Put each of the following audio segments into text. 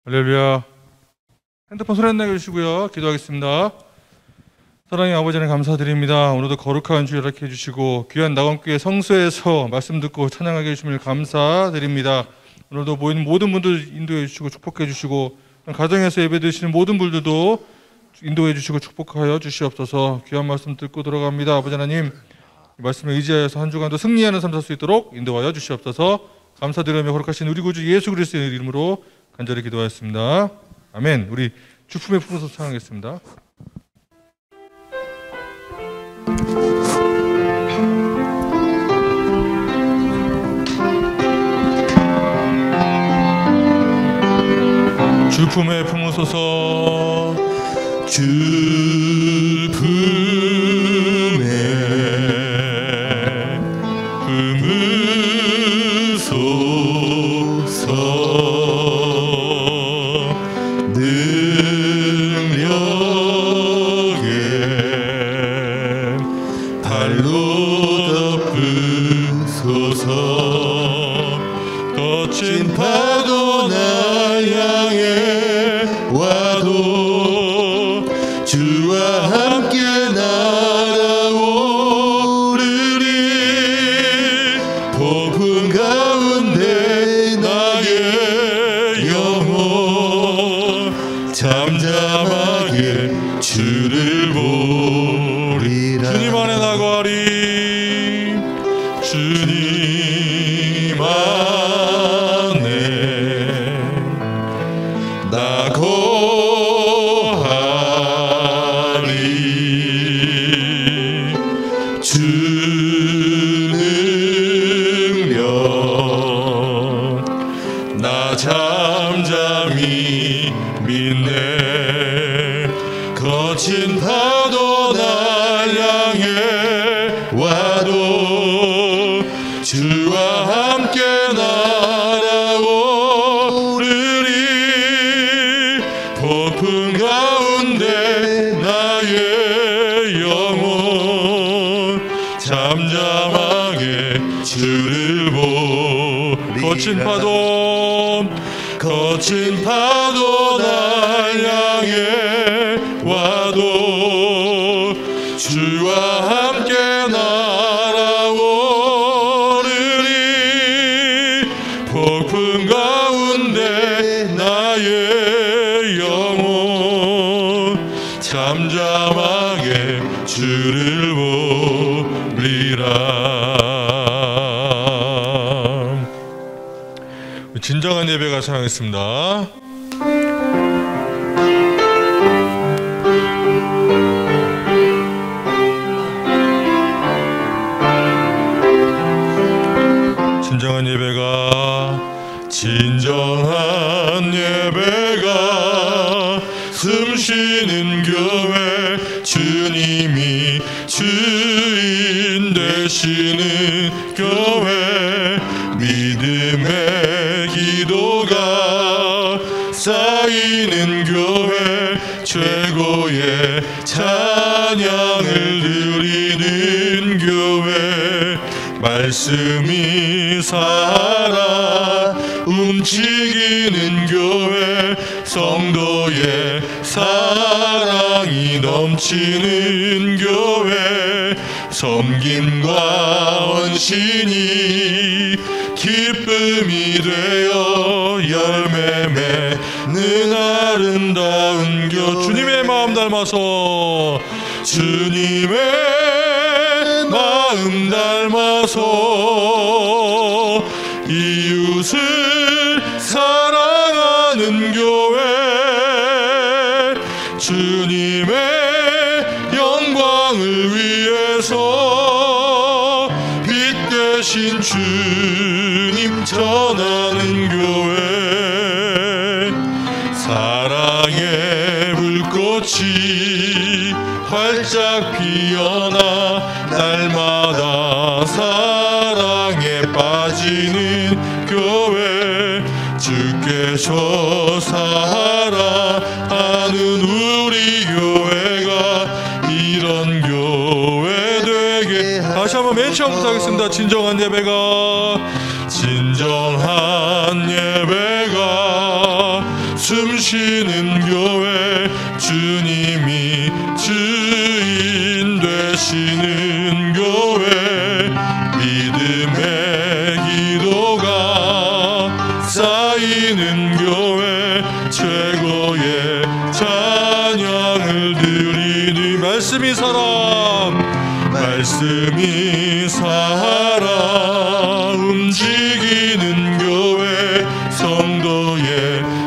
할렐루야. 핸드폰 소리 안 나게 해주시고요. 기도하겠습니다. 사랑의 아버지 하나님 감사드립니다. 오늘도 거룩한 주 허락해 주시고 귀한 나감교회 성소에서 말씀 듣고 찬양하게 해주심을 감사드립니다. 오늘도 모인 모든 분들 인도해 주시고 축복해 주시고 가정에서 예배 드시는 모든 분들도 인도해 주시고 축복하여 주시옵소서. 귀한 말씀 듣고 들어갑니다. 아버지 하나님, 이 말씀을 의지하여서 한 주간도 승리하는 삶 살 수 있도록 인도하여 주시옵소서. 감사드리며 거룩하신 우리 구주 예수 그리스도의 이름으로 간절히 기도하였습니다. 아멘. 우리 주품에 품어서 찬양하겠습니다. 주품에 품으소서. 주품에 품으소서. 능력에 발로 덮으소서. 거친 파도 날 향해 와도 주와 함께 날아오르리. 폭풍 가운데 나의 영혼 잠잠하게 주를 보리라. 주님 안에 나가리. 주님 안에 나거하리. 주 능력 나 잠잠히 믿네. 거친 파도 날 향해 와도 주와 함께 날아오르리. 폭풍 가운데 나의 영혼 잠잠하게 주를 보리라. 거친 파도 날 향해 와도 주와 함께 날아오르리. 폭풍 가운데 나의 영혼 잠잠하게 주를 보리라. 진정한 예배가 찬양했습니다. 진정한 예배가 숨쉬는 교회. 주님이 주인 되시는 교회. 믿음의 기도가 쌓이는 교회. 최고의 찬양을 드리는 교회. 말씀이 살아 움직이는 교회. 성도의 사랑이 넘치는 교회. 섬김과 헌신이 기쁨이 되어 열매 맺는 아름다운 교회. 주님의 마음 닮아서, 주님의 마음 닮아서 이웃을 사랑하는 교회. 주님의 영광을 위해서 빛 대신 주님 전하는 교회. 사랑의 불꽃이 활짝 피어나 날마다 사랑에 빠지는 교회. 주께서 사랑하는 우리 교회가 이런 교회 되게. 다시 한번 맨 처음부터 하겠습니다. 진정한 예배가 숨쉬는 교회 주님이 주인 되시는 교회 믿음의 기도가 쌓이는 교회 최고의 찬양을 드리니 말씀이 살아 움직이는 교회 성도의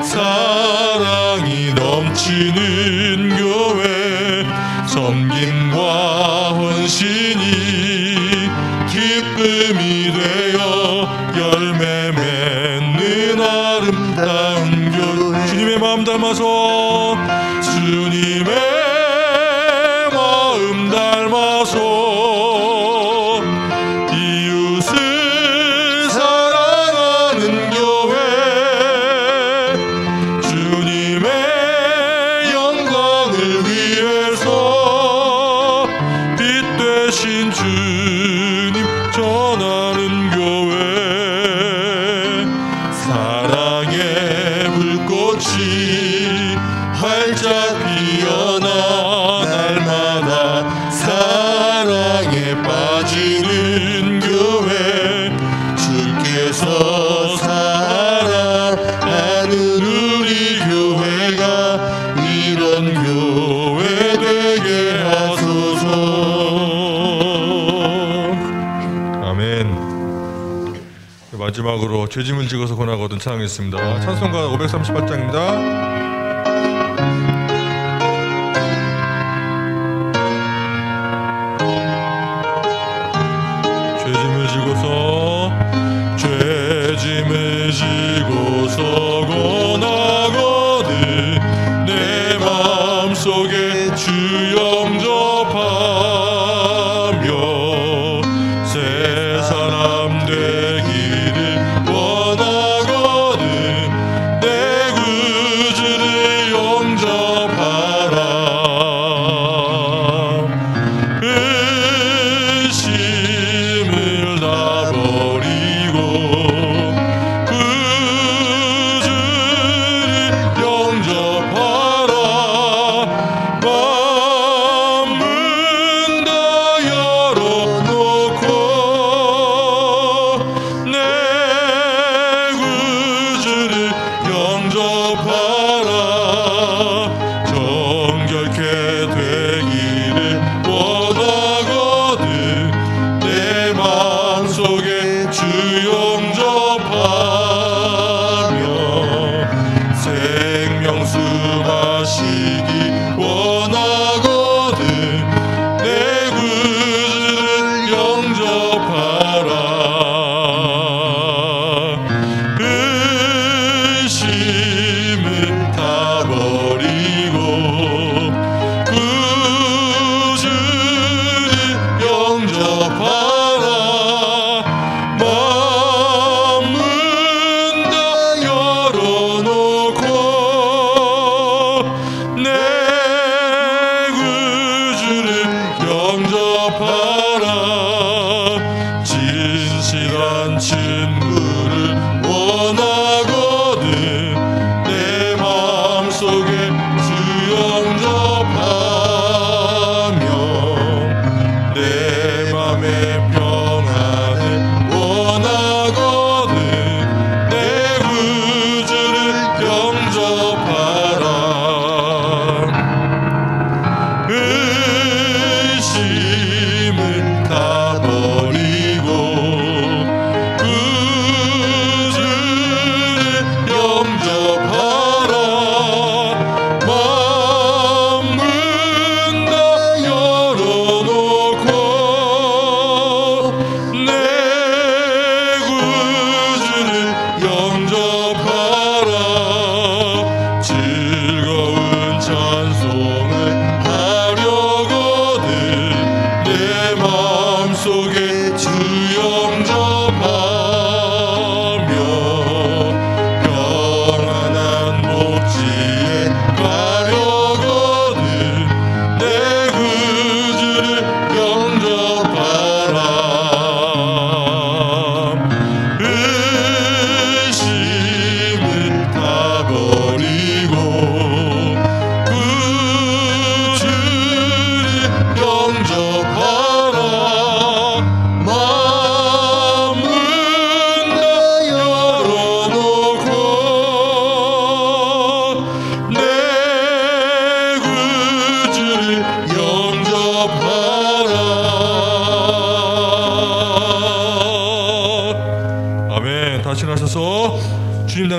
사랑이 넘치는 교회 섬김과 헌신이 기쁨이 되어 열매 맺는 아름다운 교회 주님의 마음 닮아서 이웃을 사랑하는 교회 주님의 영광을 위해서 빛 되신 주님 전하는 교회 사랑의 불꽃이 활짝 피어나 날마다 사랑에 빠지는 교회 주께서 사랑하는 우리 교회가 이런 교회 되게 하소서. 아멘. 마지막으로 죄짐을 지고서 권하거든 찬양했습니다. 찬송가 538장입니다. 죄짐을 지고서 권하거든 내 마음속에 주 영접하며 새 사람 되기를 원하거든 내 구주를 영접하라. 의심을 다 버리고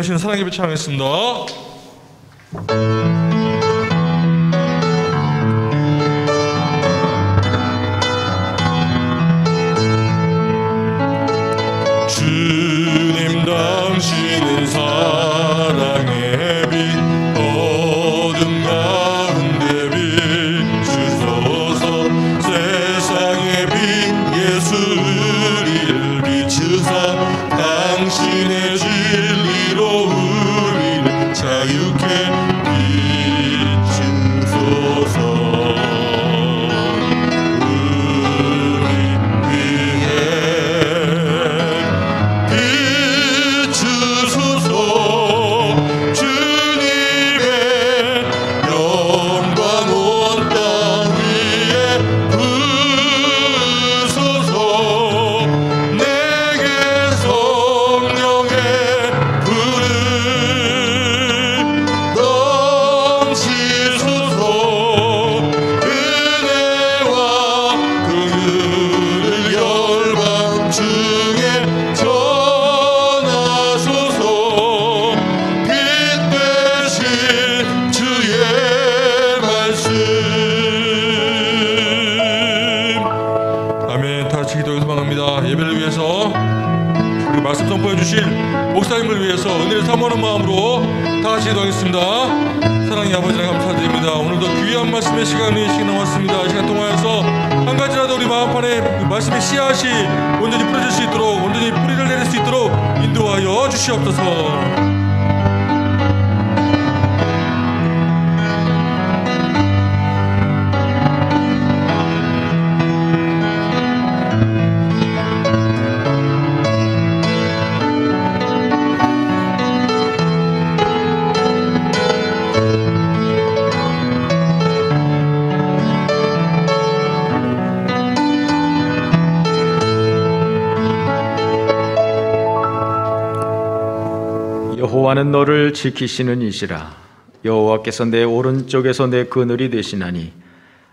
당신 사랑의 빛 찬양하겠습니다. 주님 당신은 사랑의 빛 어둠 가운데 비추소서 세상의 빛 예수 우리를 비추사 당신의 진리로 우리를 자유케 비추소서 말씀 선포해 주실 목사님을 위해서 은혜를 사모하는 마음으로 다 같이 기도하겠습니다. 사랑의 아버지 하나님 감사드립니다. 오늘도 귀한 말씀의 시간이 남았습니다. 이 시간 통하여서 한 가지라도 우리 마음판에 말씀의 씨앗이 온전히 뿌려질 수 있도록 온전히 뿌리를 내릴 수 있도록 인도하여 주시옵소서. 여호와는 너를 지키시는 이시라. 여호와께서 내 오른쪽에서 내 그늘이 되시나니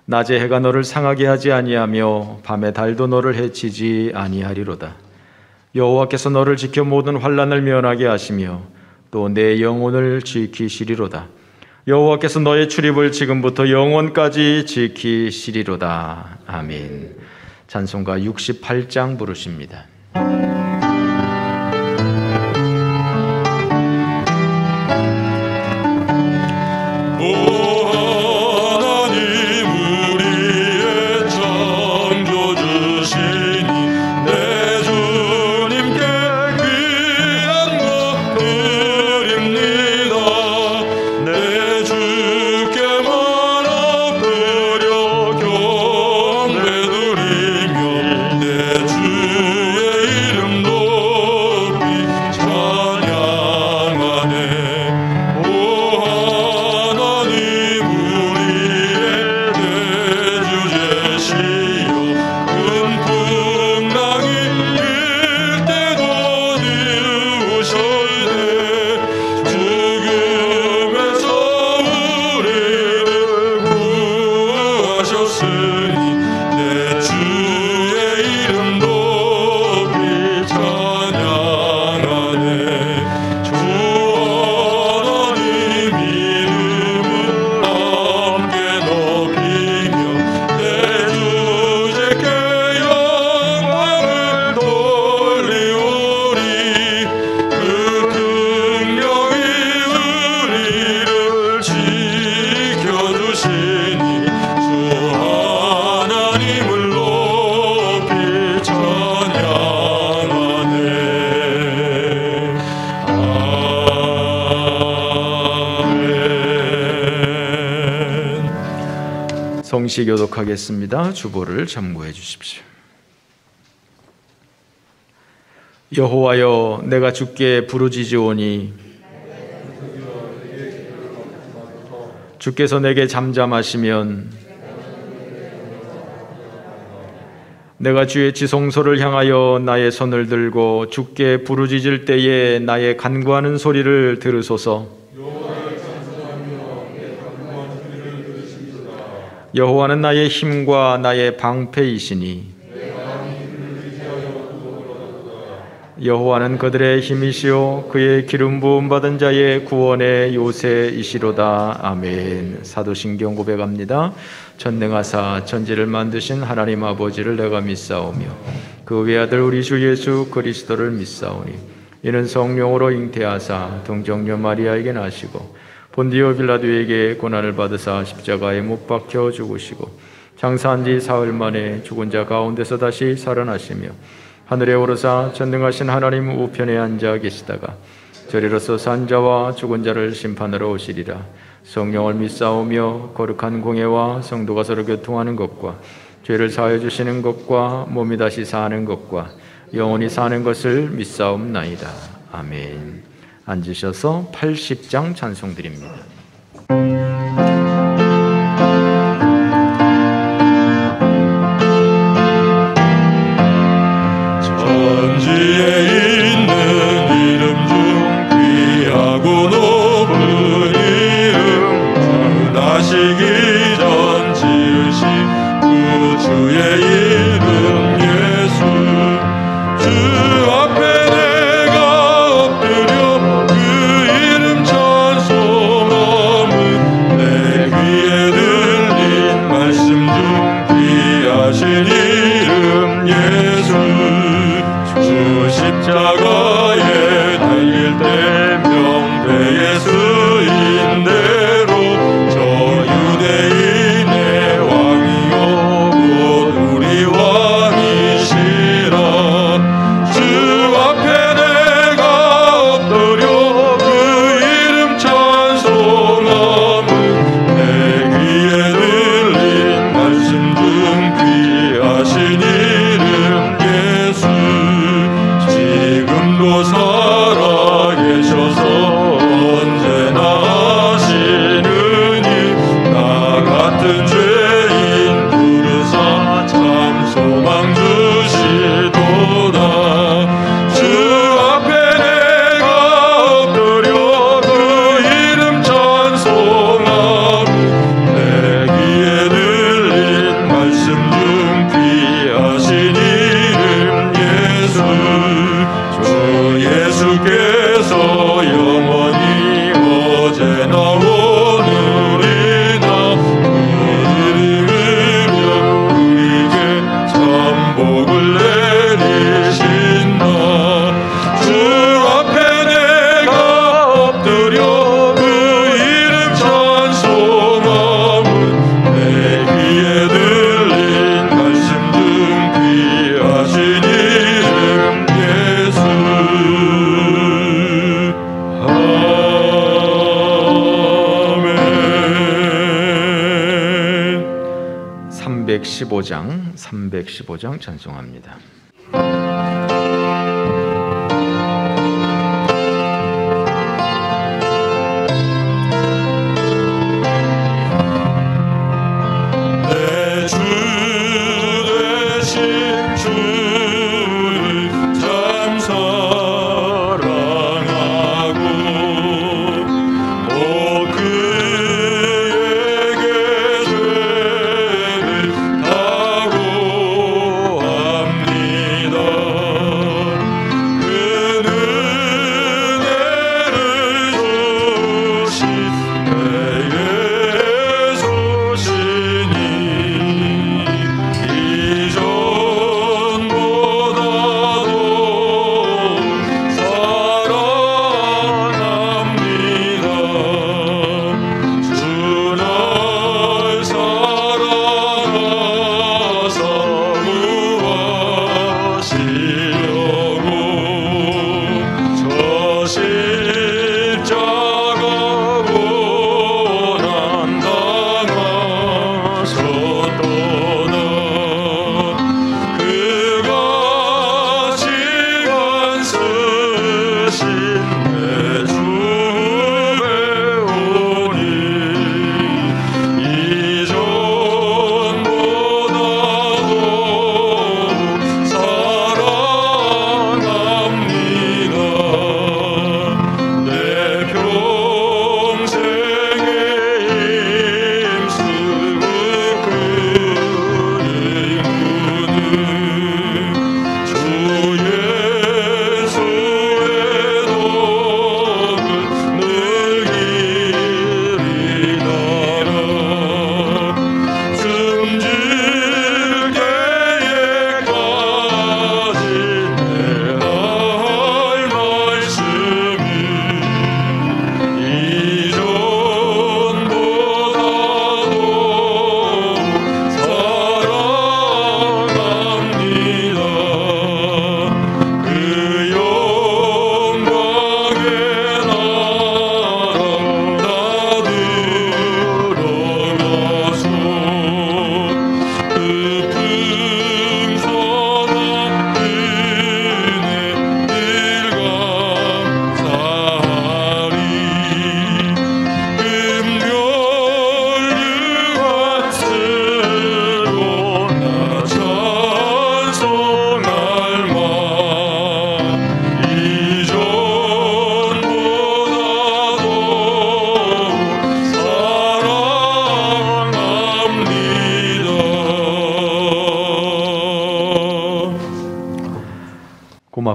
낮에 해가 너를 상하게 하지 아니하며 밤에 달도 너를 해치지 아니하리로다. 여호와께서 너를 지켜 모든 환난을 면하게 하시며 또 내 영혼을 지키시리로다. 여호와께서 너의 출입을 지금부터 영원까지 지키시리로다. 아멘. 찬송가 68장 부르십니다. 성시 교독하겠습니다. 주보를 참고해 주십시오. 여호와여, 내가 주께 부르짖으오니 주께서 내게 잠잠하시면 내가 주의 지성소를 향하여 나의 손을 들고 주께 부르짖을 때에 나의 간구하는 소리를 들으소서. 여호와는 나의 힘과 나의 방패이시니 여호와는 그들의 힘이시요 그의 기름 부음 받은 자의 구원의 요새이시로다. 아멘. 사도신경 고백합니다. 전능하사 천지를 만드신 하나님 아버지를 내가 믿사오며 그 외아들 우리 주 예수 그리스도를 믿사오니 이는 성령으로 잉태하사 동정녀 마리아에게 나시고 본디오 빌라도에게 고난을 받으사 십자가에 못 박혀 죽으시고 장사한 지 사흘 만에 죽은 자 가운데서 다시 살아나시며 하늘에 오르사 전능하신 하나님 우편에 앉아 계시다가 저리로서 산 자와 죽은 자를 심판하러 오시리라. 성령을 믿사오며 거룩한 공예와 성도가 서로 교통하는 것과 죄를 사하여 주시는 것과 몸이 다시 사는 것과 영원히 사는 것을 믿사옵나이다. 아멘. 앉으셔서 80장 찬송드립니다. 천지에 있는 이름 중 귀하고 높은 이름 주 나시기 전 지으신 그 주의 이름 예수 주 앞에 내가 엎드려 그 이름 찬송함은 내 귀에 들린 말씀 중 귀하신 이름 예수 주 십자가에 달릴 때 명배에 쓰인 대로 저 유대인의 왕이요 곧 우리 왕이시라 주 앞에 내가 엎드려 그 이름 찬송함은 내 귀에 들린 말씀 중 귀하신 이름 예수 지금도 살아계셔서 언제나 하시느니 나 같은 죄인 부르사 참 소망 주시도다 주 앞에 내가 엎드려 그 이름 찬송함은 내 귀에 들린 말씀 중 귀하신 이름 예수 주 예수께서 영원히 어제나 오늘이나 그 이름으로 우리에게 참 복을 내리신다 주 앞에 내가 엎드려 그 이름 찬송함은 내 귀에 들린 말씀 중 귀하신 이름 예수 아멘 315장 찬송합니다. 내 주 되신 주를 참 사랑하고 오 그에게 죄를 다고 합니다. 그 은혜를 주신 내게 소신이 이전보다도 사랑합니다. 주 날 사랑하사 구하시려고 저 십자가 못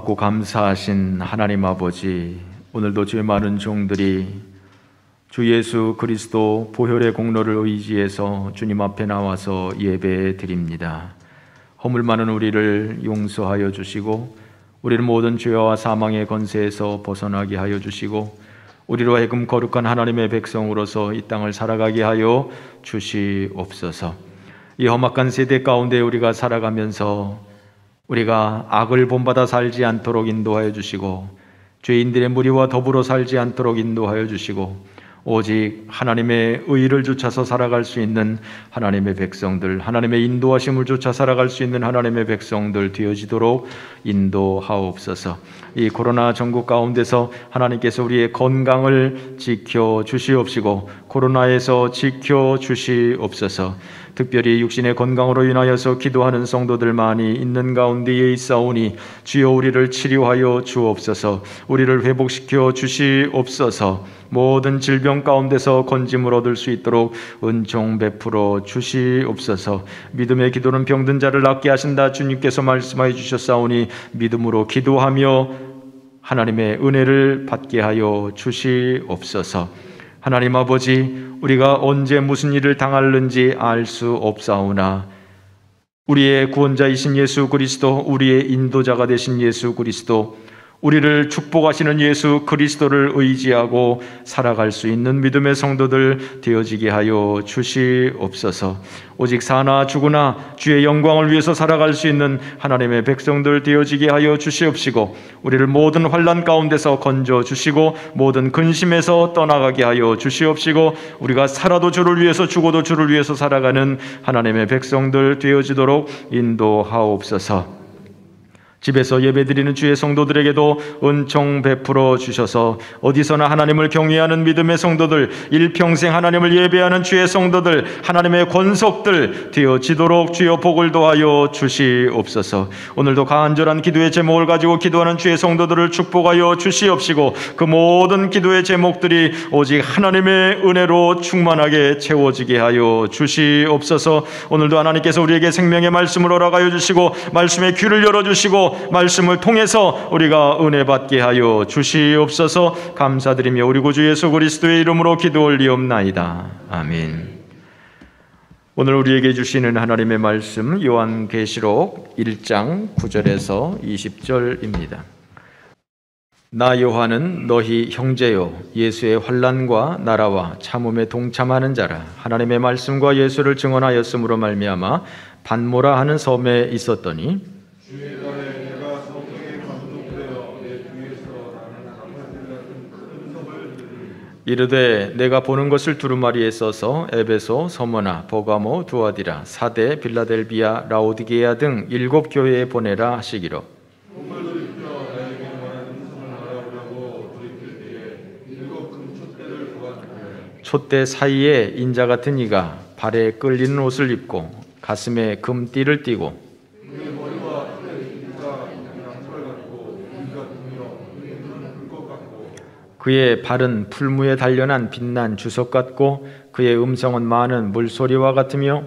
고맙고 감사하신 하나님 아버지, 오늘도 주의 많은 종들이 주 예수 그리스도 보혈의 공로를 의지해서 주님 앞에 나와서 예배 드립니다. 허물 많은 우리를 용서하여 주시고 우리를 모든 죄와 사망의 권세에서 벗어나게 하여 주시고 우리로 하여금 거룩한 하나님의 백성으로서 이 땅을 살아가게 하여 주시옵소서. 이 험악한 세대 가운데 우리가 살아가면서 우리가 악을 본받아 살지 않도록 인도하여 주시고 죄인들의 무리와 더불어 살지 않도록 인도하여 주시고 오직 하나님의 의를 쫓아서 살아갈 수 있는 하나님의 백성들, 하나님의 인도하심을 쫓아 살아갈 수 있는 하나님의 백성들 되어지도록 인도하옵소서. 이 코로나 전국 가운데서 하나님께서 우리의 건강을 지켜주시옵시고 코로나에서 지켜주시옵소서. 특별히 육신의 건강으로 인하여서 기도하는 성도들 많이 있는 가운데에 있사오니 주여 우리를 치료하여 주옵소서. 우리를 회복시켜 주시옵소서. 모든 질병 가운데서 건짐을 얻을 수 있도록 은총 베풀어 주시옵소서. 믿음의 기도는 병든 자를 낫게 하신다 주님께서 말씀하여 주셨사오니 믿음으로 기도하며 하나님의 은혜를 받게 하여 주시옵소서. 하나님 아버지, 우리가 언제 무슨 일을 당할는지 알 수 없사오나 우리의 구원자이신 예수 그리스도, 우리의 인도자가 되신 예수 그리스도, 우리를 축복하시는 예수 그리스도를 의지하고 살아갈 수 있는 믿음의 성도들 되어지게 하여 주시옵소서. 오직 사나 죽으나 주의 영광을 위해서 살아갈 수 있는 하나님의 백성들 되어지게 하여 주시옵시고 우리를 모든 환난 가운데서 건져주시고 모든 근심에서 떠나가게 하여 주시옵시고 우리가 살아도 주를 위해서 죽어도 주를 위해서 살아가는 하나님의 백성들 되어지도록 인도하옵소서. 집에서 예배드리는 주의 성도들에게도 은총 베풀어 주셔서 어디서나 하나님을 경외하는 믿음의 성도들, 일평생 하나님을 예배하는 주의 성도들, 하나님의 권속들 되어지도록 주여 복을 도하여 주시옵소서. 오늘도 간절한 기도의 제목을 가지고 기도하는 주의 성도들을 축복하여 주시옵시고 그 모든 기도의 제목들이 오직 하나님의 은혜로 충만하게 채워지게 하여 주시옵소서. 오늘도 하나님께서 우리에게 생명의 말씀을 허락하여 주시고 말씀의 귀를 열어주시고 말씀을 통해서 우리가 은혜 받게 하여 주시옵소서. 감사드리며 우리 구주 예수 그리스도의 이름으로 기도 올리옵나이다. 아멘. 오늘 우리에게 주시는 하나님의 말씀 요한계시록 1장 9절에서 20절입니다. 나 요한은 너희 형제요 예수의 환난과 나라와 참음에 동참하는 자라. 하나님의 말씀과 예수를 증언하였으므로 말미암아 반모라 하는 섬에 있었더니 이르되 내가 보는 것을 두루마리에 써서 에베소, 서머나, 버가모, 두아디라, 사데, 빌라델비아, 라오디게아 등 7 교회에 보내라 하시기로. 촛대 사이에 인자 같은 이가 발에 끌리는 옷을 입고 가슴에 금띠를 띠고 그의 발은 풀무에 단련한 빛난 주석 같고 그의 음성은 많은 물소리와 같으며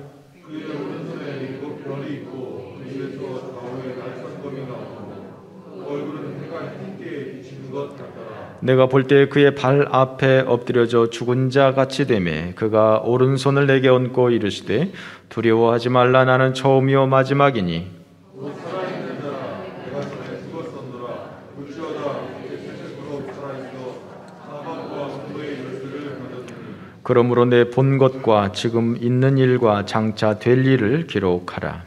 내가 볼 때 그의 발 앞에 엎드려져 죽은 자 같이 되매 그가 오른손을 내게 얹고 이르시되 두려워하지 말라. 나는 처음이요 마지막이니 그러므로 내 본 것과 지금 있는 일과 장차 될 일을 기록하라.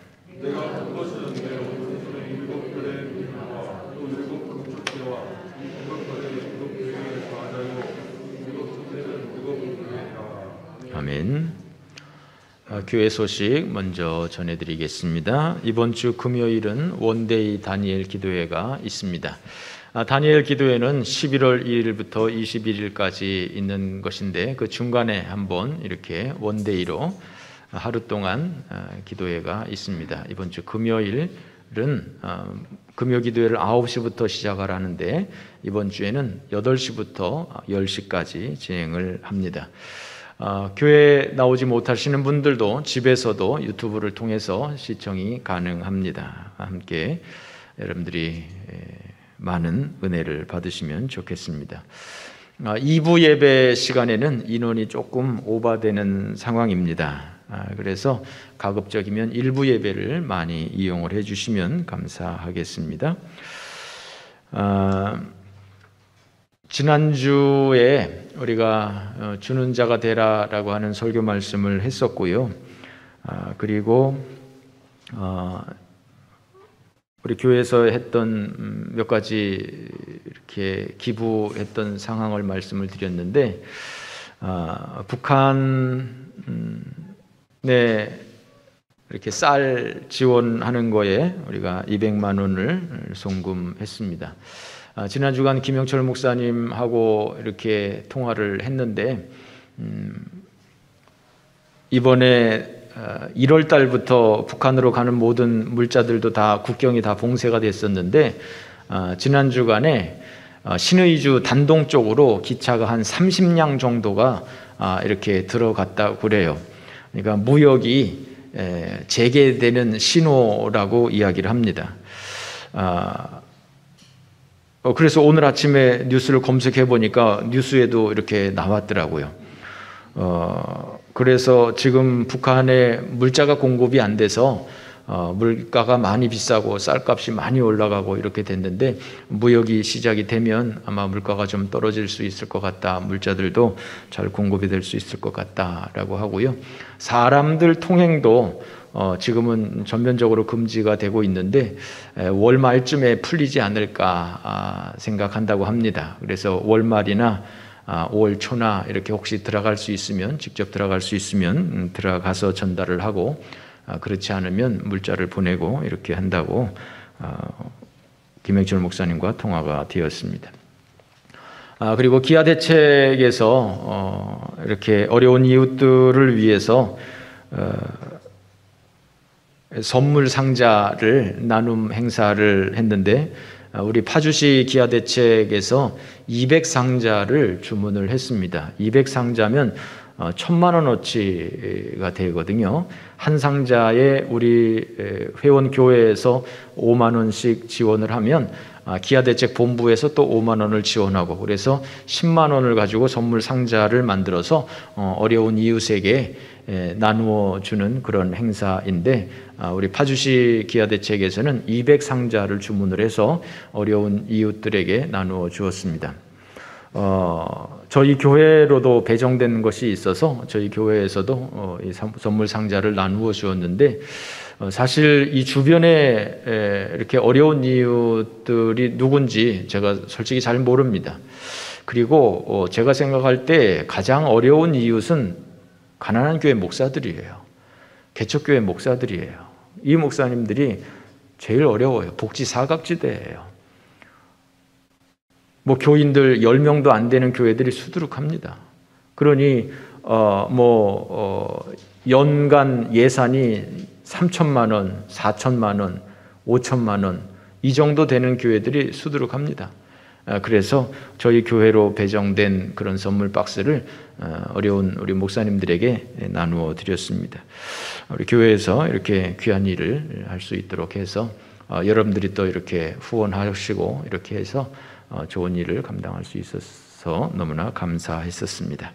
아멘. 교회 소식 먼저 전해드리겠습니다. 이번 주 금요일은 원데이 다니엘 기도회가 있습니다. 다니엘 기도회는 11월 2일부터 21일까지 있는 것인데 그 중간에 한번 이렇게 원데이로 하루 동안 기도회가 있습니다. 이번 주 금요일은 금요 기도회를 9시부터 시작을 하는데 이번 주에는 8시부터 10시까지 진행을 합니다. 교회에 나오지 못하시는 분들도 집에서도 유튜브를 통해서 시청이 가능합니다. 함께 여러분들이 많은 은혜를 받으시면 좋겠습니다. 2부 예배 시간에는 인원이 조금 오버되는 상황입니다. 그래서 가급적이면 1부 예배를 많이 이용을 해주시면 감사하겠습니다. 지난주에 우리가 주는 자가 되라라고 하는 설교 말씀을 했었고요. 그리고 우리 교회에서 했던 몇 가지 이렇게 기부했던 상황을 말씀을 드렸는데, 북한에 이렇게 쌀 지원하는 거에 우리가 200만 원을 송금했습니다. 지난 주간 김영철 목사님하고 이렇게 통화를 했는데, 이번에 1월 달부터 북한으로 가는 모든 물자들도 다 국경이 다 봉쇄가 됐었는데, 지난 주간에 신의주 단동 쪽으로 기차가 한 30량 정도가 이렇게 들어갔다고 그래요. 그러니까 무역이 재개되는 신호라고 이야기를 합니다. 그래서 오늘 아침에 뉴스를 검색해 보니까 뉴스에도 이렇게 나왔더라고요. 그래서 지금 북한에 물자가 공급이 안 돼서 물가가 많이 비싸고 쌀값이 많이 올라가고 이렇게 됐는데, 무역이 시작이 되면 아마 물가가 좀 떨어질 수 있을 것 같다, 물자들도 잘 공급이 될 수 있을 것 같다라고 하고요. 사람들 통행도 지금은 전면적으로 금지가 되고 있는데 월 말쯤에 풀리지 않을까 생각한다고 합니다. 그래서 월 말이나 5월 초나 이렇게 혹시 들어갈 수 있으면, 직접 들어갈 수 있으면 들어가서 전달을 하고, 그렇지 않으면 물자를 보내고 이렇게 한다고 김영철 목사님과 통화가 되었습니다. 그리고 기아 대책에서 이렇게 어려운 이웃들을 위해서 선물 상자를 나눔 행사를 했는데, 우리 파주시 기아 대책에서 200상자를 주문을 했습니다. 200상자면 1,000만 원어치가 되거든요. 한 상자에 우리 회원 교회에서 5만 원씩 지원을 하면 기아대책 본부에서 또 5만 원을 지원하고, 그래서 10만 원을 가지고 선물 상자를 만들어서 어려운 이웃에게 나누어 주는 그런 행사인데, 우리 파주시 기아대책에서는 200상자를 주문을 해서 어려운 이웃들에게 나누어 주었습니다. 저희 교회로도 배정된 것이 있어서 저희 교회에서도 이 선물 상자를 나누어 주었는데, 사실 이 주변에 이렇게 어려운 이웃들이 누군지 제가 솔직히 잘 모릅니다. 그리고 제가 생각할 때 가장 어려운 이웃은 가난한 교회 목사들이에요. 개척교회 목사들이에요. 이 목사님들이 제일 어려워요. 복지 사각지대예요. 뭐 교인들 10명도 안 되는 교회들이 수두룩합니다. 그러니 연간 예산이 3천만 원, 4천만 원, 5천만 원 이 정도 되는 교회들이 수두룩합니다. 그래서 저희 교회로 배정된 그런 선물 박스를 어려운 우리 목사님들에게 나누어 드렸습니다. 우리 교회에서 이렇게 귀한 일을 할 수 있도록 해서 여러분들이 또 이렇게 후원하시고 이렇게 해서 좋은 일을 감당할 수 있어서 너무나 감사했었습니다.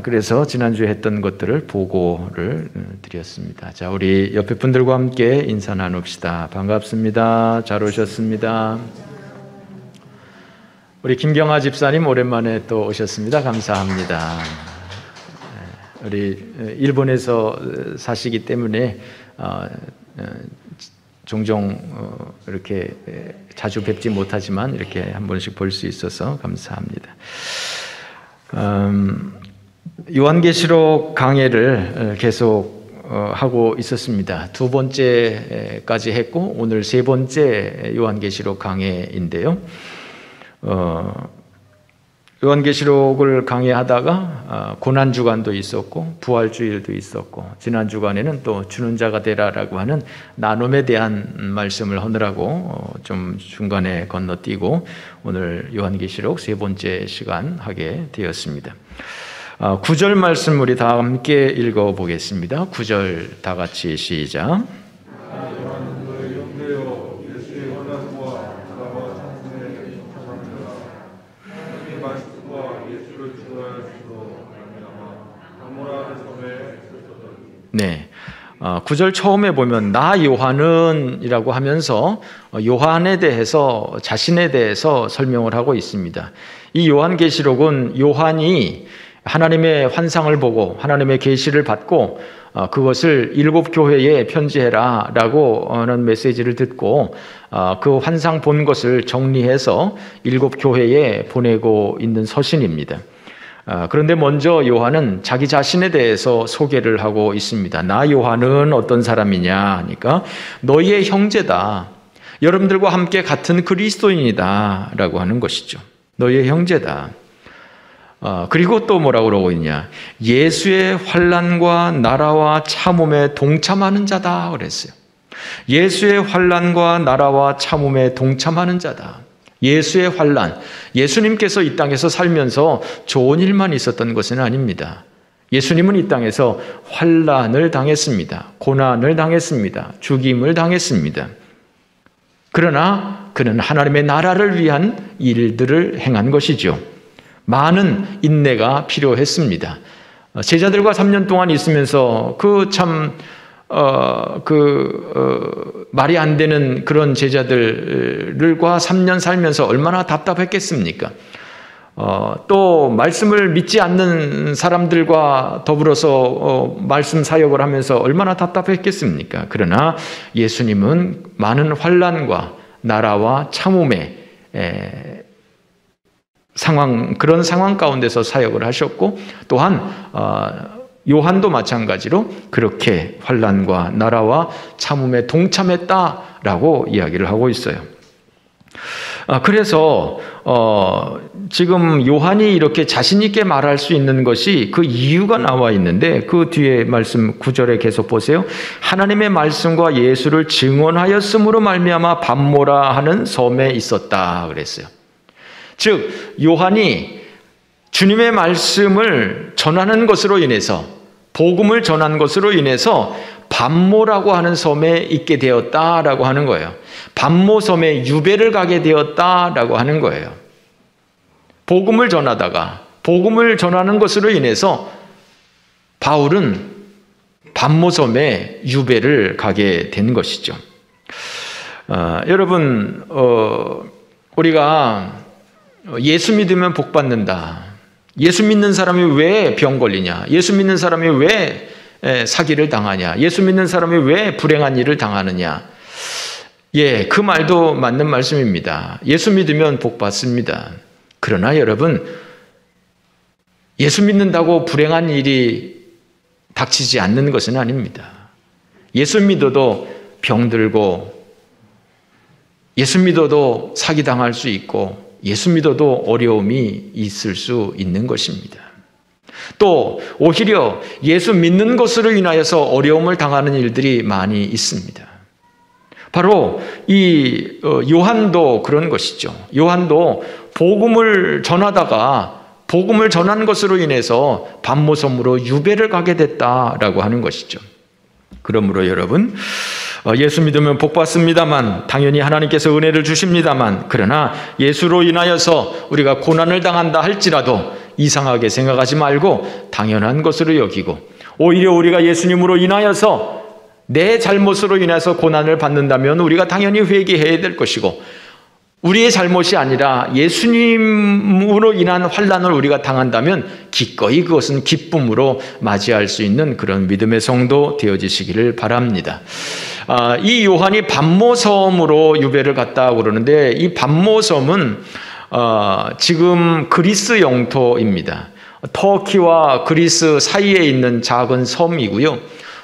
그래서 지난주에 했던 것들을 보고를 드렸습니다. 자, 우리 옆에 분들과 함께 인사 나눕시다. 반갑습니다. 잘 오셨습니다. 우리 김경아 집사님 오랜만에 또 오셨습니다. 감사합니다. 우리 일본에서 사시기 때문에 종종 이렇게 자주 뵙지 못하지만 이렇게 한 번씩 볼 수 있어서 감사합니다. 요한계시록 강해를 계속 하고 있었습니다. 2번째까지 했고 오늘 3번째 요한계시록 강해인데요. 요한계시록을 강의하다가 고난주간도 있었고 부활주일도 있었고, 지난 주간에는 또 주는 자가 되라라고 하는 나눔에 대한 말씀을 하느라고 좀 중간에 건너뛰고 오늘 요한계시록 3번째 시간 하게 되었습니다. 9절 말씀 우리 다 함께 읽어보겠습니다. 9절 다 같이 시작. 네. 9절 처음에 보면 나 요한은이라고 하면서 요한에 대해서 자신에 대해서 설명을 하고 있습니다. 이 요한계시록은 요한이 하나님의 환상을 보고 하나님의 계시를 받고 그것을 7 교회에 편지해라 라고 하는 메시지를 듣고 그 환상 본 것을 정리해서 7 교회에 보내고 있는 서신입니다. 그런데 먼저 요한은 자기 자신에 대해서 소개를 하고 있습니다. 나 요한은 어떤 사람이냐 하니까 너희의 형제다. 여러분들과 함께 같은 그리스도인이다 라고 하는 것이죠. 너희의 형제다. 그리고 또 뭐라고 그러고 있냐. 예수의 환난과 나라와 참음에 동참하는 자다 그랬어요. 예수의 환난과 나라와 참음에 동참하는 자다. 예수의 환난, 예수님께서 이 땅에서 살면서 좋은 일만 있었던 것은 아닙니다. 예수님은 이 땅에서 환난을 당했습니다. 고난을 당했습니다. 죽임을 당했습니다. 그러나 그는 하나님의 나라를 위한 일들을 행한 것이죠. 많은 인내가 필요했습니다. 제자들과 3년 동안 있으면서 말이 안 되는 그런 제자들과 3년 살면서 얼마나 답답했겠습니까? 또 말씀을 믿지 않는 사람들과 더불어서 말씀 사역을 하면서 얼마나 답답했겠습니까? 그러나 예수님은 많은 환난과 나라와 참음의 그런 상황 가운데서 사역을 하셨고, 또한 요한도 마찬가지로 그렇게 환난과 나라와 참음에 동참했다라고 이야기를 하고 있어요. 그래서 지금 요한이 이렇게 자신 있게 말할 수 있는 것이 그 이유가 나와 있는데, 그 뒤에 말씀 9절에 계속 보세요. 하나님의 말씀과 예수를 증언하였음으로 말미암아 밤모라 하는 섬에 있었다 그랬어요. 즉 요한이 주님의 말씀을 전하는 것으로 인해서, 복음을 전한 것으로 인해서 밤모라고 하는 섬에 있게 되었다라고 하는 거예요. 밤모 섬에 유배를 가게 되었다라고 하는 거예요. 복음을 전하다가, 복음을 전하는 것으로 인해서 바울은 밤모 섬에 유배를 가게 된 것이죠. 여러분, 우리가 예수 믿으면 복 받는다. 예수 믿는 사람이 왜 병 걸리냐? 예수 믿는 사람이 왜 사기를 당하냐? 예수 믿는 사람이 왜 불행한 일을 당하느냐? 예, 그 말도 맞는 말씀입니다. 예수 믿으면 복 받습니다. 그러나 여러분, 예수 믿는다고 불행한 일이 닥치지 않는 것은 아닙니다. 예수 믿어도 병들고, 예수 믿어도 사기당할 수 있고, 예수 믿어도 어려움이 있을 수 있는 것입니다. 또 오히려 예수 믿는 것으로 인하여서 어려움을 당하는 일들이 많이 있습니다. 바로 이 요한도 그런 것이죠. 요한도 복음을 전하다가 복음을 전한 것으로 인해서 밤모섬으로 유배를 가게 됐다라고 하는 것이죠. 그러므로 여러분, 예수 믿으면 복 받습니다만, 당연히 하나님께서 은혜를 주십니다만, 그러나 예수로 인하여서 우리가 고난을 당한다 할지라도 이상하게 생각하지 말고 당연한 것으로 여기고, 오히려 우리가 예수님으로 인하여서 내 잘못으로 인해서 고난을 받는다면 우리가 당연히 회개해야 될 것이고, 우리의 잘못이 아니라 예수님으로 인한 환난을 우리가 당한다면 기꺼이 그것은 기쁨으로 맞이할 수 있는 그런 믿음의 성도 되어지시기를 바랍니다. 이 요한이 밤모섬으로 유배를 갔다고 그러는데, 이 밤모섬은 지금 그리스 영토입니다. 터키와 그리스 사이에 있는 작은 섬이고요.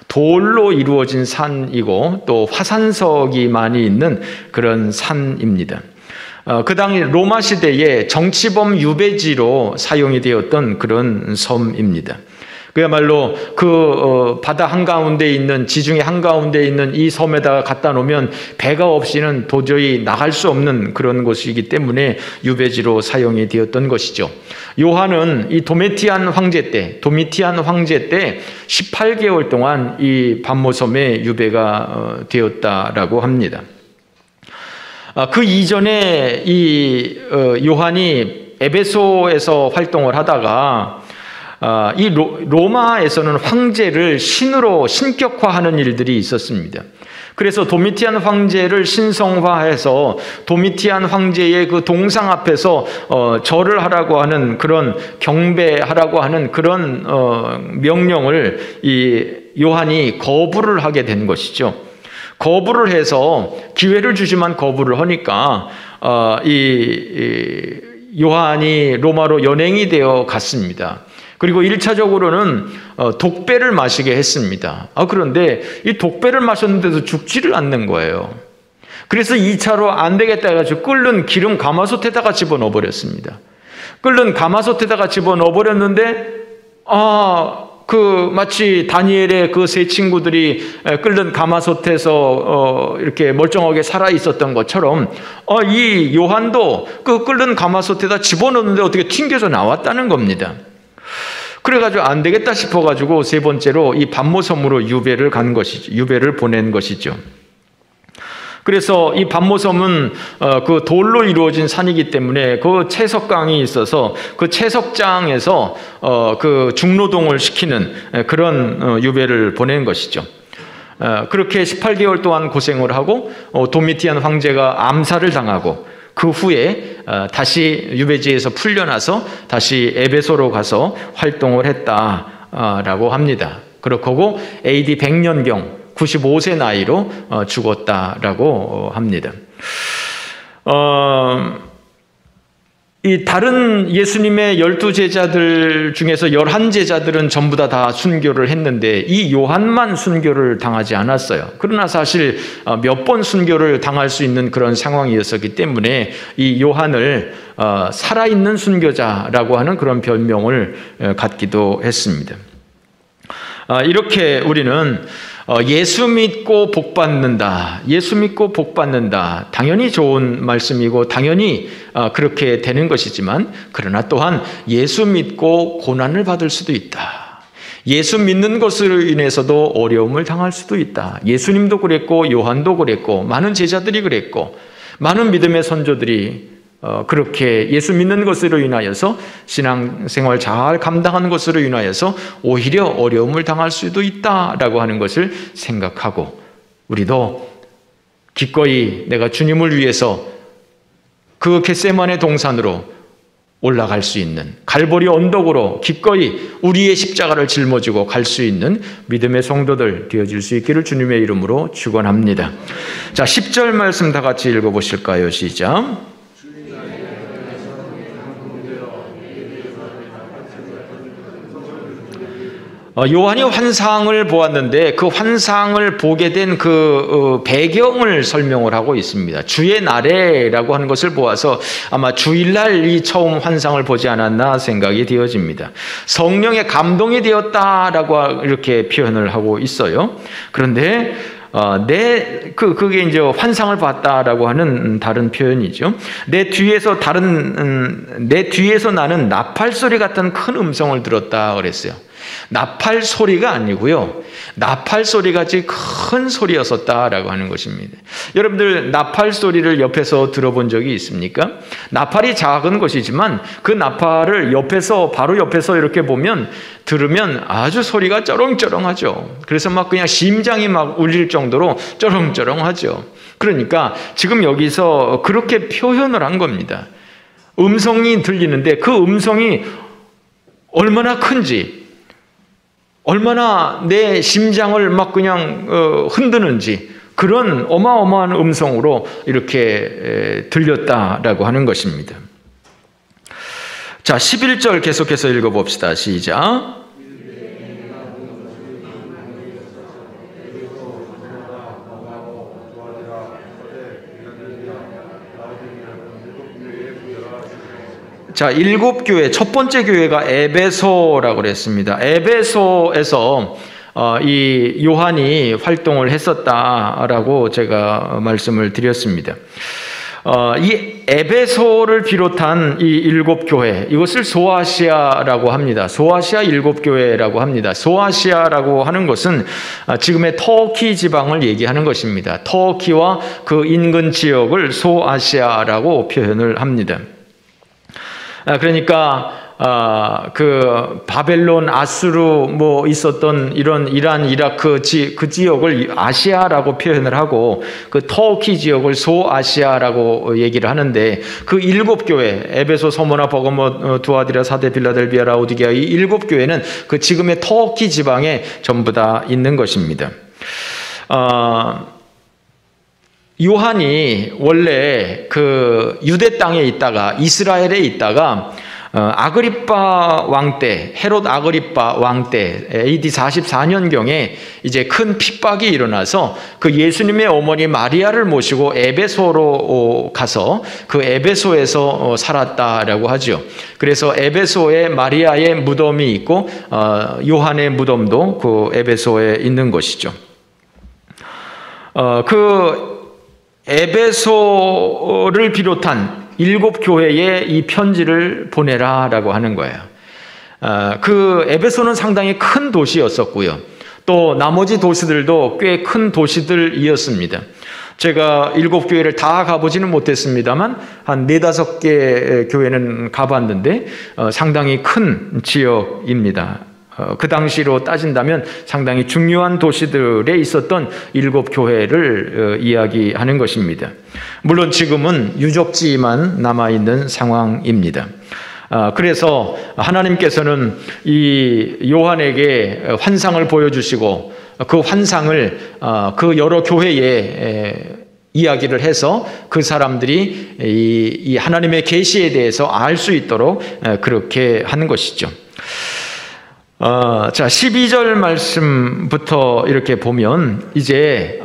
돌로 이루어진 산이고 또 화산석이 많이 있는 그런 산입니다. 그 당시 로마 시대에 정치범 유배지로 사용이 되었던 그런 섬입니다. 그야말로 그 바다 한가운데 있는, 지중해 한가운데 있는 이 섬에다가 갖다 놓으면 배가 없이는 도저히 나갈 수 없는 그런 곳이기 때문에 유배지로 사용이 되었던 것이죠. 요한은 이 도미티안 황제 때 18개월 동안 이 밤모섬에 유배가 되었다라고 합니다. 그 이전에 이 요한이 에베소에서 활동을 하다가 이 로마에서는 황제를 신으로 신격화하는 일들이 있었습니다. 그래서 도미티안 황제를 신성화해서 도미티안 황제의 그 동상 앞에서 절을 하라고 하는 그런 경배하라고 하는 그런 명령을 이 요한이 거부를 하게 된 것이죠. 거부를 해서 기회를 주지만 거부를 하니까 이 요한이 로마로 연행이 되어 갔습니다. 그리고 1차적으로는 독배를 마시게 했습니다. 그런데 이 독배를 마셨는데도 죽지를 않는 거예요. 그래서 2차로 안 되겠다 해가지고 끓는 기름 가마솥에다가 집어넣어 버렸습니다. 끓는 가마솥에다가 집어넣어 버렸는데 마치 다니엘의 그 세 친구들이 끓는 가마솥에서 이렇게 멀쩡하게 살아 있었던 것처럼 이 요한도 그 끓는 가마솥에다 집어넣는데 어떻게 튕겨져 나왔다는 겁니다. 그래가지고 안 되겠다 싶어가지고 세 번째로 이 반모섬으로 유배를 간 것이죠. 유배를 보낸 것이죠. 그래서 이 반모섬은 그 돌로 이루어진 산이기 때문에 그 채석강이 있어서 그 채석장에서 그 중노동을 시키는 그런 유배를 보낸 것이죠. 그렇게 18개월 동안 고생을 하고 도미티안 황제가 암살을 당하고 그 후에 다시 유배지에서 풀려나서 다시 에베소로 가서 활동을 했다라고 합니다. 그렇고 AD 100년경 95세 나이로 죽었다라고 합니다. 이 다른 예수님의 12제자들 중에서 11제자들은 전부 다 순교를 했는데 이 요한만 순교를 당하지 않았어요. 그러나 사실 몇 번 순교를 당할 수 있는 그런 상황이었기 때문에 이 요한을 살아있는 순교자라고 하는 그런 별명을 갖기도 했습니다. 이렇게 우리는 예수 믿고 복 받는다. 예수 믿고 복 받는다. 당연히 좋은 말씀이고 당연히 그렇게 되는 것이지만 그러나 또한 예수 믿고 고난을 받을 수도 있다. 예수 믿는 것으로 인해서도 어려움을 당할 수도 있다. 예수님도 그랬고 요한도 그랬고 많은 제자들이 그랬고 많은 믿음의 선조들이 그렇게 예수 믿는 것으로 인하여서 신앙생활 잘 감당하는 것으로 인하여서 오히려 어려움을 당할 수도 있다라고 하는 것을 생각하고 우리도 기꺼이 내가 주님을 위해서 그 겟세마네 동산으로 올라갈 수 있는 갈보리 언덕으로 기꺼이 우리의 십자가를 짊어지고 갈 수 있는 믿음의 성도들 되어질 수 있기를 주님의 이름으로 축원합니다. 자, 10절 말씀 다 같이 읽어보실까요? 시작. 요한이 환상을 보았는데 그 환상을 보게 된 그 배경을 설명을 하고 있습니다. 주의 날에라고 하는 것을 보아서 아마 주일날이 처음 환상을 보지 않았나 생각이 되어집니다. 성령의 감동이 되었다라고 이렇게 표현을 하고 있어요. 그런데 그게 이제 환상을 봤다라고 하는 다른 표현이죠. 내 뒤에서 나는 나팔 소리 같은 큰 음성을 들었다 그랬어요. 나팔 소리가 아니고요. 나팔 소리같이 큰 소리였었다라고 하는 것입니다. 여러분들 나팔 소리를 옆에서 들어본 적이 있습니까? 나팔이 작은 것이지만 그 나팔을 바로 옆에서 이렇게 들으면 아주 소리가 쩌렁쩌렁하죠. 그래서 막 그냥 심장이 막 울릴 정도로 쩌렁쩌렁하죠. 그러니까 지금 여기서 그렇게 표현을 한 겁니다. 음성이 들리는데 그 음성이 얼마나 큰지, 얼마나 내 심장을 막 그냥 흔드는지 그런 어마어마한 음성으로 이렇게 들렸다라고 하는 것입니다. 자, 11절 계속해서 읽어봅시다. 시작. 자, 7교회, 첫 번째 교회가 에베소라고 그랬습니다. 에베소에서 이 요한이 활동을 했었다라고 제가 말씀을 드렸습니다. 이 에베소를 비롯한 이 7교회, 이것을 소아시아라고 합니다. 소아시아 7교회라고 합니다. 소아시아라고 하는 것은 지금의 터키 지방을 얘기하는 것입니다. 터키와 그 인근 지역을 소아시아라고 표현을 합니다. 그러니까 그 바벨론, 아수르 뭐 있었던 이런 이란, 이라크 그 지역을 아시아라고 표현을 하고 그 터키 지역을 소아시아라고 얘기를 하는데 그 7교회, 에베소, 서머나, 버가모, 두아디라, 사데, 빌라델비아, 라오디게아, 이 7교회는 그 지금의 터키 지방에 전부 다 있는 것입니다. 요한이 원래 그 유대 땅에 있다가 이스라엘에 있다가 아그리빠 왕 때, 헤롯 아그리빠 왕 때 AD 44년경에 이제 큰 핍박이 일어나서 그 예수님의 어머니 마리아를 모시고 에베소로 가서 그 에베소에서 살았다라고 하죠. 그래서 에베소에 마리아의 무덤이 있고 요한의 무덤도 그 에베소에 있는 것이죠. 그 에베소를 비롯한 7교회에 이 편지를 보내라라고 하는 거예요. 그 에베소는 상당히 큰 도시였었고요. 또 나머지 도시들도 꽤 큰 도시들이었습니다. 제가 7교회를 다 가보지는 못했습니다만 한 4-5개 교회는 가봤는데 상당히 큰 지역입니다. 그 당시로 따진다면 상당히 중요한 도시들에 있었던 7교회를 이야기하는 것입니다. 물론 지금은 유적지만 남아있는 상황입니다. 그래서 하나님께서는 이 요한에게 환상을 보여주시고 그 환상을 그 여러 교회에 이야기를 해서 그 사람들이 이 하나님의 계시에 대해서 알 수 있도록 그렇게 하는 것이죠. 자, 12절 말씀부터 이렇게 보면 이제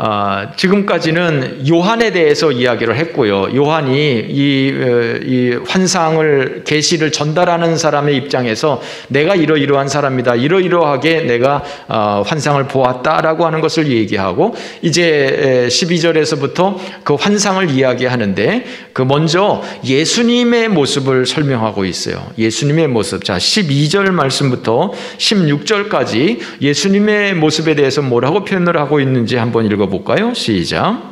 지금까지는 요한에 대해서 이야기를 했고요. 요한이 이 환상을, 계시를 전달하는 사람의 입장에서 내가 이러이러한 사람이다, 이러이러하게 내가 환상을 보았다라고 하는 것을 얘기하고, 이제 12절에서부터 그 환상을 이야기하는데 그 먼저 예수님의 모습을 설명하고 있어요. 예수님의 모습. 자, 12절 말씀부터 16절까지 예수님의 모습에 대해서 뭐라고 표현을 하고 있는지 한번 읽어볼까요? 시작.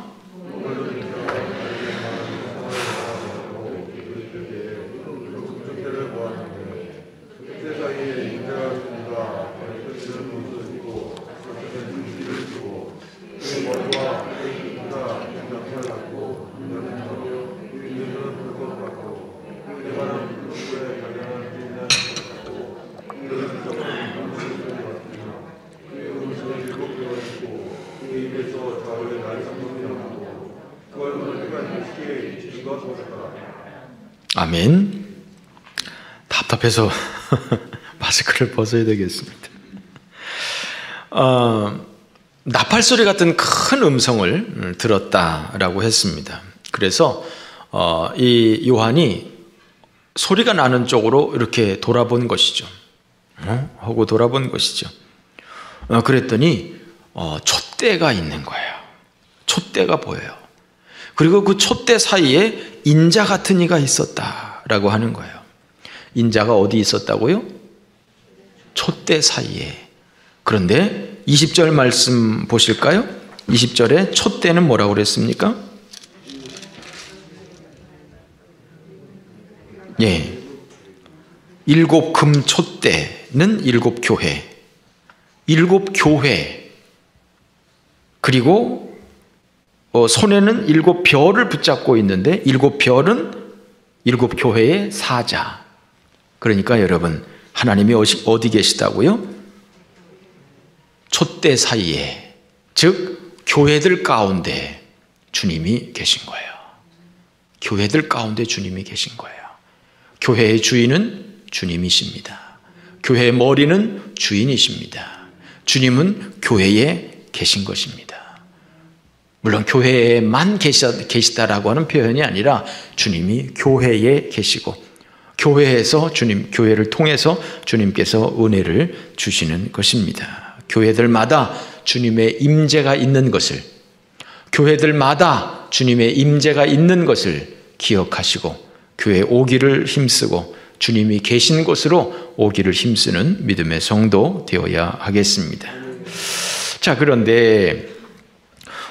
아멘. 답답해서 마스크를 벗어야 되겠습니다. 나팔 소리 같은 큰 음성을 들었다라고 했습니다. 그래서 이 요한이 소리가 나는 쪽으로 이렇게 돌아본 것이죠. 하고 돌아본 것이죠. 그랬더니 촛대가 있는 거예요. 촛대가 보여요. 그리고 그 촛대 사이에 인자 같은 이가 있었다라고 하는 거예요. 인자가 어디 있었다고요? 촛대 사이에. 그런데 20절 말씀 보실까요? 20절에 촛대는 뭐라고 그랬습니까? 예. 7 금 촛대는 7교회. 7교회. 그리고 손에는 7 별을 붙잡고 있는데 7 별은 7 교회의 사자. 그러니까 여러분, 하나님이 어디 계시다고요? 촛대 사이에, 즉 교회들 가운데 주님이 계신 거예요. 교회들 가운데 주님이 계신 거예요. 교회의 주인은 주님이십니다. 교회의 머리는 주인이십니다. 주님은 교회에 계신 것입니다. 물론 교회에만 계시다라고 하는 표현이 아니라 주님이 교회에 계시고 교회에서 교회를 통해서 주님께서 은혜를 주시는 것입니다. 교회들마다 주님의 임재가 있는 것을, 교회들마다 주님의 임재가 있는 것을 기억하시고 교회에 오기를 힘쓰고 주님이 계신 곳으로 오기를 힘쓰는 믿음의 성도 되어야 하겠습니다. 자, 그런데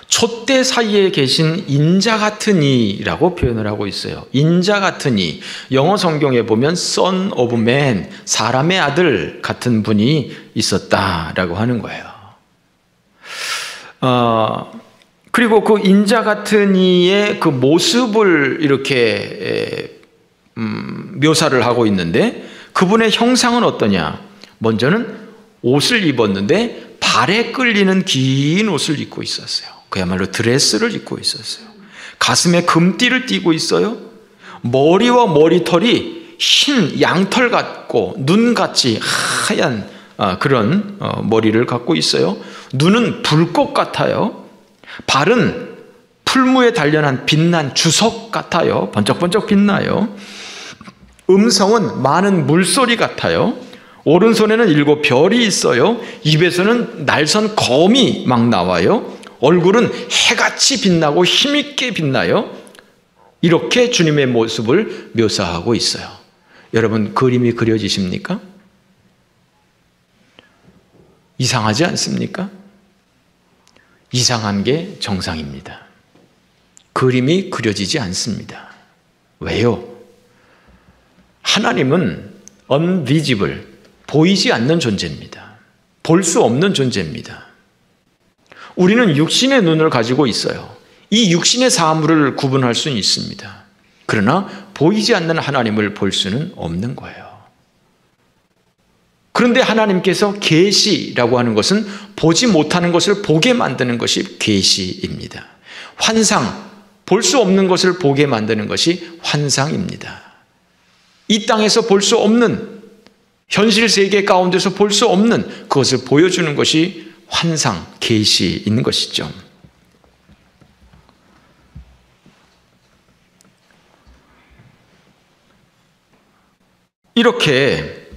촛대 사이에 계신 인자 같은 이라고 표현을 하고 있어요. 인자 같은 이, 영어 성경에 보면 Son of Man, 사람의 아들 같은 분이 있었다라고 하는 거예요. 그리고 그 인자 같은 이의 그 모습을 이렇게 묘사를 하고 있는데, 그분의 형상은 어떠냐? 먼저는 옷을 입었는데 발에 끌리는 긴 옷을 입고 있었어요. 그야말로 드레스를 입고 있었어요. 가슴에 금띠를 띠고 있어요. 머리와 머리털이 흰 양털 같고 눈같이 하얀 그런 머리를 갖고 있어요. 눈은 불꽃 같아요. 발은 풀무에 단련한 빛난 주석 같아요. 번쩍번쩍 빛나요. 음성은 많은 물소리 같아요. 오른손에는 7 별이 있어요. 입에서는 날선 검이 막 나와요. 얼굴은 해같이 빛나고 힘있게 빛나요. 이렇게 주님의 모습을 묘사하고 있어요. 여러분, 그림이 그려지십니까? 이상하지 않습니까? 이상한 게 정상입니다. 그림이 그려지지 않습니다. 왜요? 하나님은 unvisible, 보이지 않는 존재입니다. 볼 수 없는 존재입니다. 우리는 육신의 눈을 가지고 있어요. 이 육신의 사물을 구분할 수는 있습니다. 그러나 보이지 않는 하나님을 볼 수는 없는 거예요. 그런데 하나님께서 계시라고 하는 것은 보지 못하는 것을 보게 만드는 것이 계시입니다. 환상, 볼 수 없는 것을 보게 만드는 것이 환상입니다. 이 땅에서 볼 수 없는, 현실 세계 가운데서 볼 수 없는 그것을 보여주는 것이 환상, 계시인 것이죠. 이렇게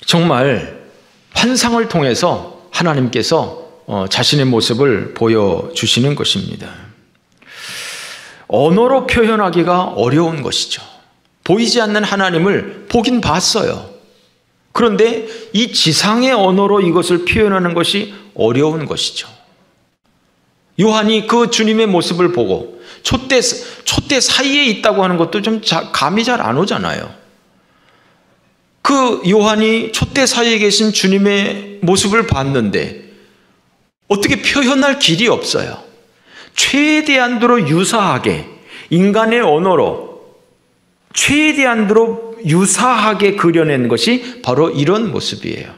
정말 환상을 통해서 하나님께서 자신의 모습을 보여주시는 것입니다. 언어로 표현하기가 어려운 것이죠. 보이지 않는 하나님을 보긴 봤어요. 그런데 이 지상의 언어로 이것을 표현하는 것이 어려운 것이죠. 요한이 그 주님의 모습을 보고 촛대 사이에 있다고 하는 것도 좀 감이 잘 안 오잖아요. 그 요한이 촛대 사이에 계신 주님의 모습을 봤는데 어떻게 표현할 길이 없어요. 최대한도로 유사하게, 인간의 언어로 최대한도로 유사하게 그려낸 것이 바로 이런 모습이에요.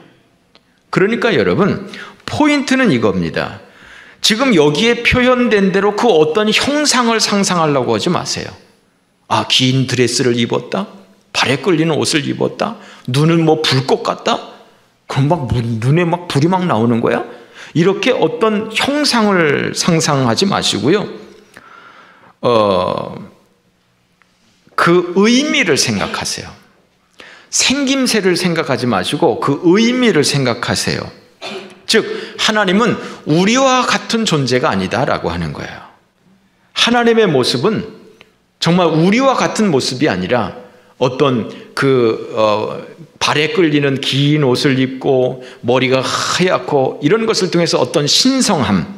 그러니까 여러분, 포인트는 이겁니다. 지금 여기에 표현된 대로 그 어떤 형상을 상상하려고 하지 마세요. 아, 긴 드레스를 입었다? 발에 끌리는 옷을 입었다? 눈은 뭐 불꽃 같다? 그럼 막 눈에 막 불이 막 나오는 거야? 이렇게 어떤 형상을 상상하지 마시고요. 그 의미를 생각하세요. 생김새를 생각하지 마시고 그 의미를 생각하세요. 즉, 하나님은 우리와 같은 존재가 아니다라고 하는 거예요. 하나님의 모습은 정말 우리와 같은 모습이 아니라 어떤 발에 끌리는 긴 옷을 입고 머리가 하얗고 이런 것을 통해서 어떤 신성함,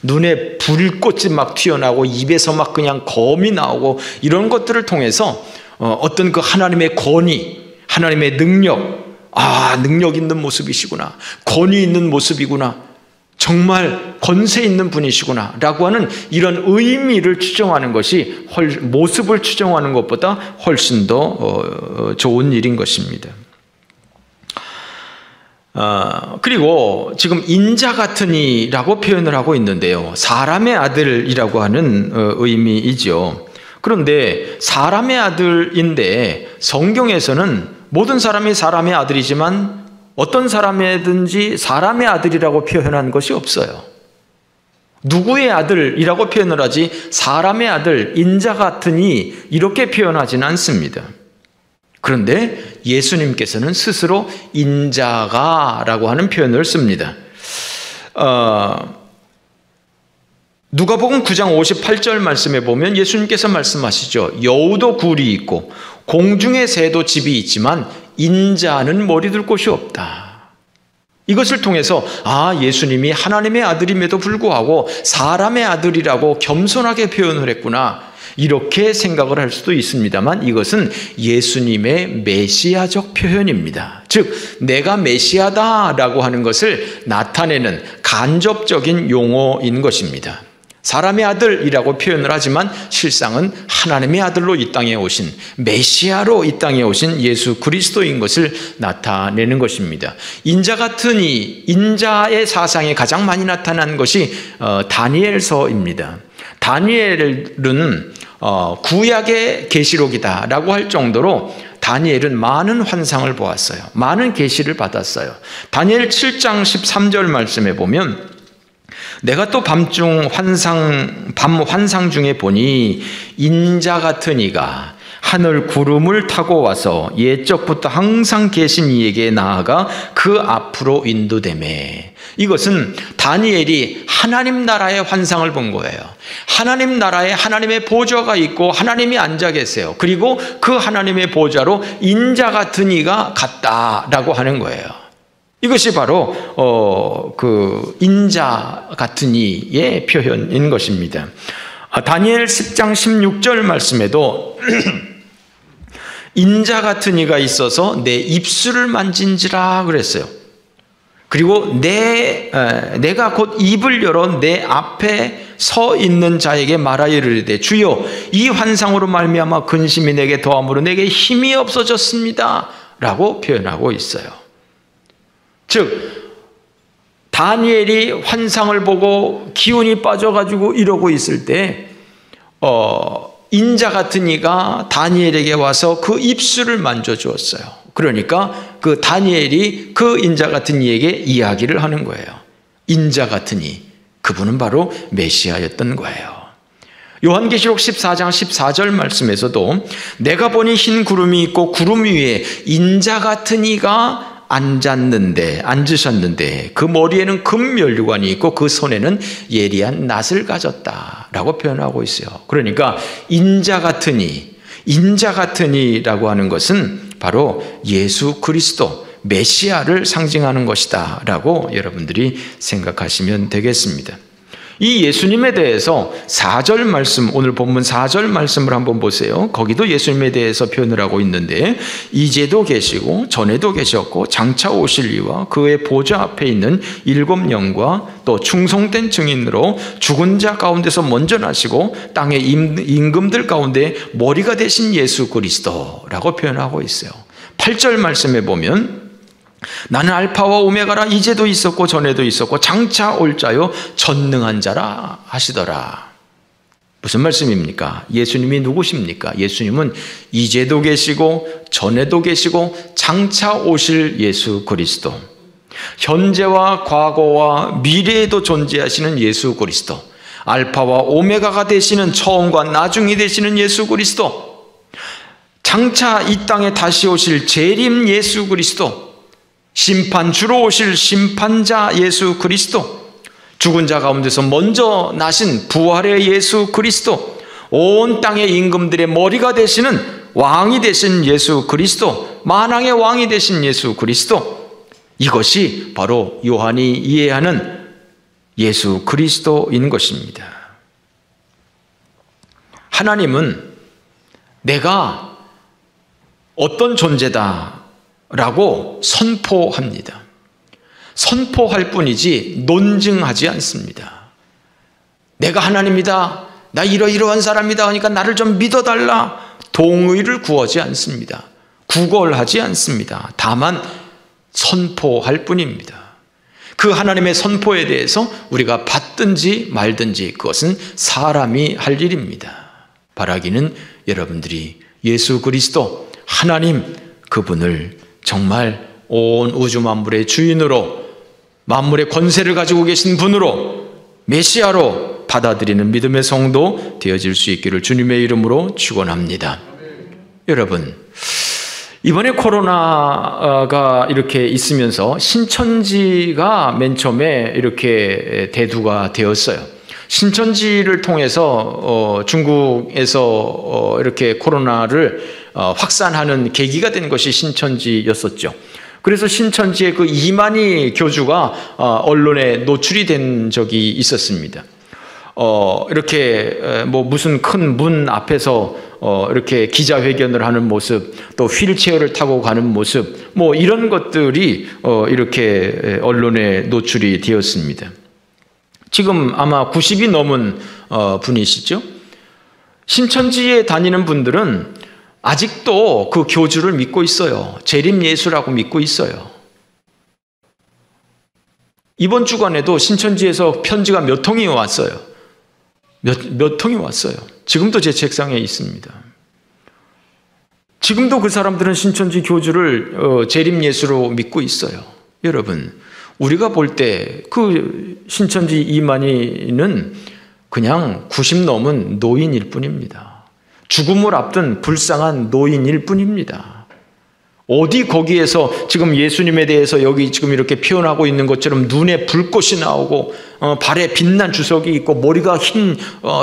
눈에 불꽃이 막 튀어나오고 입에서 막 그냥 검이 나오고 이런 것들을 통해서 어떤 그 하나님의 권위, 하나님의 능력, 능력 있는 모습이시구나, 권위 있는 모습이구나, 정말 권세 있는 분이시구나 라고 하는 이런 의미를 추정하는 것이 모습을 추정하는 것보다 훨씬 더 좋은 일인 것입니다. 그리고 지금 인자 같은 이라고 표현을 하고 있는데요, 사람의 아들이라고 하는 의미이죠. 그런데 사람의 아들인데 성경에서는 모든 사람이 사람의 아들이지만 어떤 사람이든지 사람의 아들이라고 표현한 것이 없어요. 누구의 아들이라고 표현을 하지 사람의 아들, 인자 같으니 이렇게 표현하지는 않습니다. 그런데 예수님께서는 스스로 인자가라고 하는 표현을 씁니다. 누가복음 9장 58절 말씀에 보면 예수님께서 말씀하시죠. 여우도 굴이 있고 공중의 새도 집이 있지만 인자는 머리 둘 곳이 없다. 이것을 통해서 예수님이 하나님의 아들임에도 불구하고 사람의 아들이라고 겸손하게 표현을 했구나, 이렇게 생각을 할 수도 있습니다만, 이것은 예수님의 메시아적 표현입니다. 즉 내가 메시아다라고 하는 것을 나타내는 간접적인 용어인 것입니다. 사람의 아들이라고 표현을 하지만 실상은 하나님의 아들로 이 땅에 오신, 메시아로 이 땅에 오신 예수 그리스도인 것을 나타내는 것입니다. 인자 같은 인자의 사상에 가장 많이 나타난 것이 다니엘서입니다. 다니엘은 구약의 계시록이다라고 할 정도로 다니엘은 많은 환상을 보았어요. 많은 계시를 받았어요. 다니엘 7장 13절 말씀에 보면, 내가 또 밤 환상 중에 보니 인자 같은 이가 하늘 구름을 타고 와서 옛적부터 항상 계신 이에게 나아가 그 앞으로 인도되매. 이것은 다니엘이 하나님 나라의 환상을 본 거예요. 하나님 나라에 하나님의 보좌가 있고 하나님이 앉아 계세요. 그리고 그 하나님의 보좌로 인자 같은 이가 갔다라고 하는 거예요. 이것이 바로 그 인자 같은 이의 표현인 것입니다. 다니엘 10장 16절 말씀에도 인자 같은 이가 있어서 내 입술을 만진지라 그랬어요. 그리고 내가 곧 입을 열어 내 앞에 서 있는 자에게 말하여 이르되, 주여 이 환상으로 말미암아 근심이 내게 더함으로 내게 힘이 없어졌습니다 라고 표현하고 있어요. 즉 다니엘이 환상을 보고 기운이 빠져가지고 이러고 있을 때 인자 같은 이가 다니엘에게 와서 그 입술을 만져주었어요. 그러니까 그 다니엘이 그 인자 같은 이에게 이야기를 하는 거예요. 인자 같은 이, 그분은 바로 메시아였던 거예요. 요한계시록 14장 14절 말씀에서도 내가 보니 흰 구름이 있고 구름 위에 인자 같은 이가 앉으셨는데 그 머리에는 금면류관이 있고 그 손에는 예리한 낫을 가졌다라고 표현하고 있어요. 그러니까 인자 같은 이라고 하는 것은 바로 예수 그리스도 메시아를 상징하는 것이다 라고 여러분들이 생각하시면 되겠습니다. 이 예수님에 대해서 4절 말씀, 오늘 본문 4절 말씀을 한번 보세요. 거기도 예수님에 대해서 표현을 하고 있는데, 이제도 계시고 전에도 계셨고 장차 오실 이와 그의 보좌 앞에 있는 7영과 또 충성된 증인으로 죽은 자 가운데서 먼저 나시고 땅의 임금들 가운데 머리가 되신 예수 그리스도라고 표현하고 있어요. 8절 말씀에 보면 나는 알파와 오메가라, 이제도 있었고 전에도 있었고 장차 올 자요 전능한 자라 하시더라. 무슨 말씀입니까? 예수님이 누구십니까? 예수님은 이제도 계시고 전에도 계시고 장차 오실 예수 그리스도, 현재와 과거와 미래에도 존재하시는 예수 그리스도, 알파와 오메가가 되시는 처음과 나중이 되시는 예수 그리스도, 장차 이 땅에 다시 오실 재림 예수 그리스도, 심판주로 오실 심판자 예수 그리스도, 죽은 자 가운데서 먼저 나신 부활의 예수 그리스도, 온 땅의 임금들의 머리가 되시는 왕이 되신 예수 그리스도, 만왕의 왕이 되신 예수 그리스도, 이것이 바로 요한이 이해하는 예수 그리스도인 것입니다. 하나님은 내가 어떤 존재다 라고 선포합니다. 선포할 뿐이지 논증하지 않습니다. 내가 하나님이다, 나 이러이러한 사람이다 하니까 나를 좀 믿어달라, 동의를 구하지 않습니다. 구걸하지 않습니다. 다만 선포할 뿐입니다. 그 하나님의 선포에 대해서 우리가 받든지 말든지 그것은 사람이 할 일입니다. 바라기는 여러분들이 예수 그리스도 하나님, 그분을 정말 온 우주 만물의 주인으로, 만물의 권세를 가지고 계신 분으로, 메시아로 받아들이는 믿음의 성도 되어질 수 있기를 주님의 이름으로 축원합니다. 여러분, 이번에 코로나가 이렇게 있으면서 신천지가 맨 처음에 이렇게 대두가 되었어요. 신천지를 통해서 중국에서 이렇게 코로나를 확산하는 계기가 된 것이 신천지였었죠. 그래서 신천지의 그 이만희 교주가 언론에 노출이 된 적이 있었습니다. 이렇게 뭐 무슨 큰 문 앞에서 이렇게 기자회견을 하는 모습, 또 휠체어를 타고 가는 모습, 뭐 이런 것들이 이렇게 언론에 노출이 되었습니다. 지금 아마 90이 넘은 분이시죠? 신천지에 다니는 분들은 아직도 그 교주를 믿고 있어요. 재림 예수라고 믿고 있어요. 이번 주간에도 신천지에서 편지가 몇 통이 왔어요. 몇 통이 왔어요. 지금도 제 책상에 있습니다. 지금도 그 사람들은 신천지 교주를 재림 예수로 믿고 있어요. 여러분, 우리가 볼 때 그 신천지 이만희는 그냥 90 넘은 노인일 뿐입니다. 죽음을 앞둔 불쌍한 노인일 뿐입니다. 어디 거기에서 지금 예수님에 대해서 여기 지금 이렇게 표현하고 있는 것처럼 눈에 불꽃이 나오고 발에 빛난 주석이 있고 머리가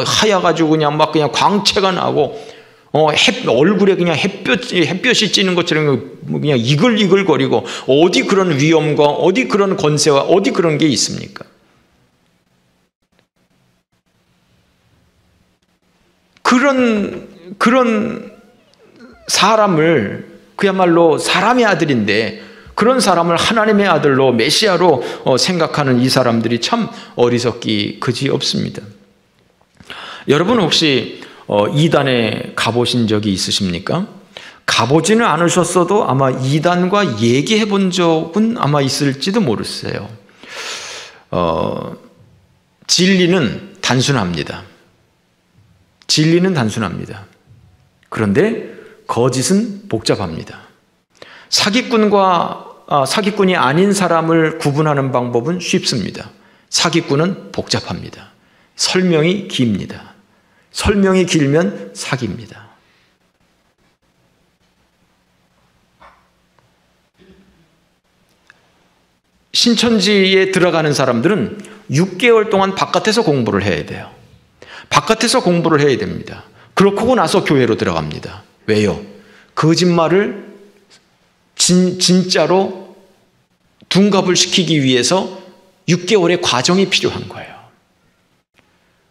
하얘가지고 그냥 광채가 나고 얼굴에 그냥 햇볕이 찌는 것처럼 그냥 이글이글거리고 어디 그런 위엄과 어디 그런 권세와 어디 그런 게 있습니까? 그런 사람을 그야말로 사람의 아들인데 그런 사람을 하나님의 아들로 메시아로 생각하는 이 사람들이 참 어리석기 그지없습니다. 여러분 혹시 이단에 가보신 적이 있으십니까? 가보지는 않으셨어도 아마 이단과 얘기해 본 적은 아마 있을지도 모르세요. 진리는 단순합니다. 진리는 단순합니다. 그런데 거짓은 복잡합니다. 사기꾼이 아닌 사람을 구분하는 방법은 쉽습니다. 사기꾼은 복잡합니다. 설명이 깁니다. 설명이 길면 사기입니다. 신천지에 들어가는 사람들은 6개월 동안 바깥에서 공부를 해야 돼요. 바깥에서 공부를 해야 됩니다. 그렇고 나서 교회로 들어갑니다. 왜요? 거짓말을 진짜로 둔갑을 시키기 위해서 6개월의 과정이 필요한 거예요.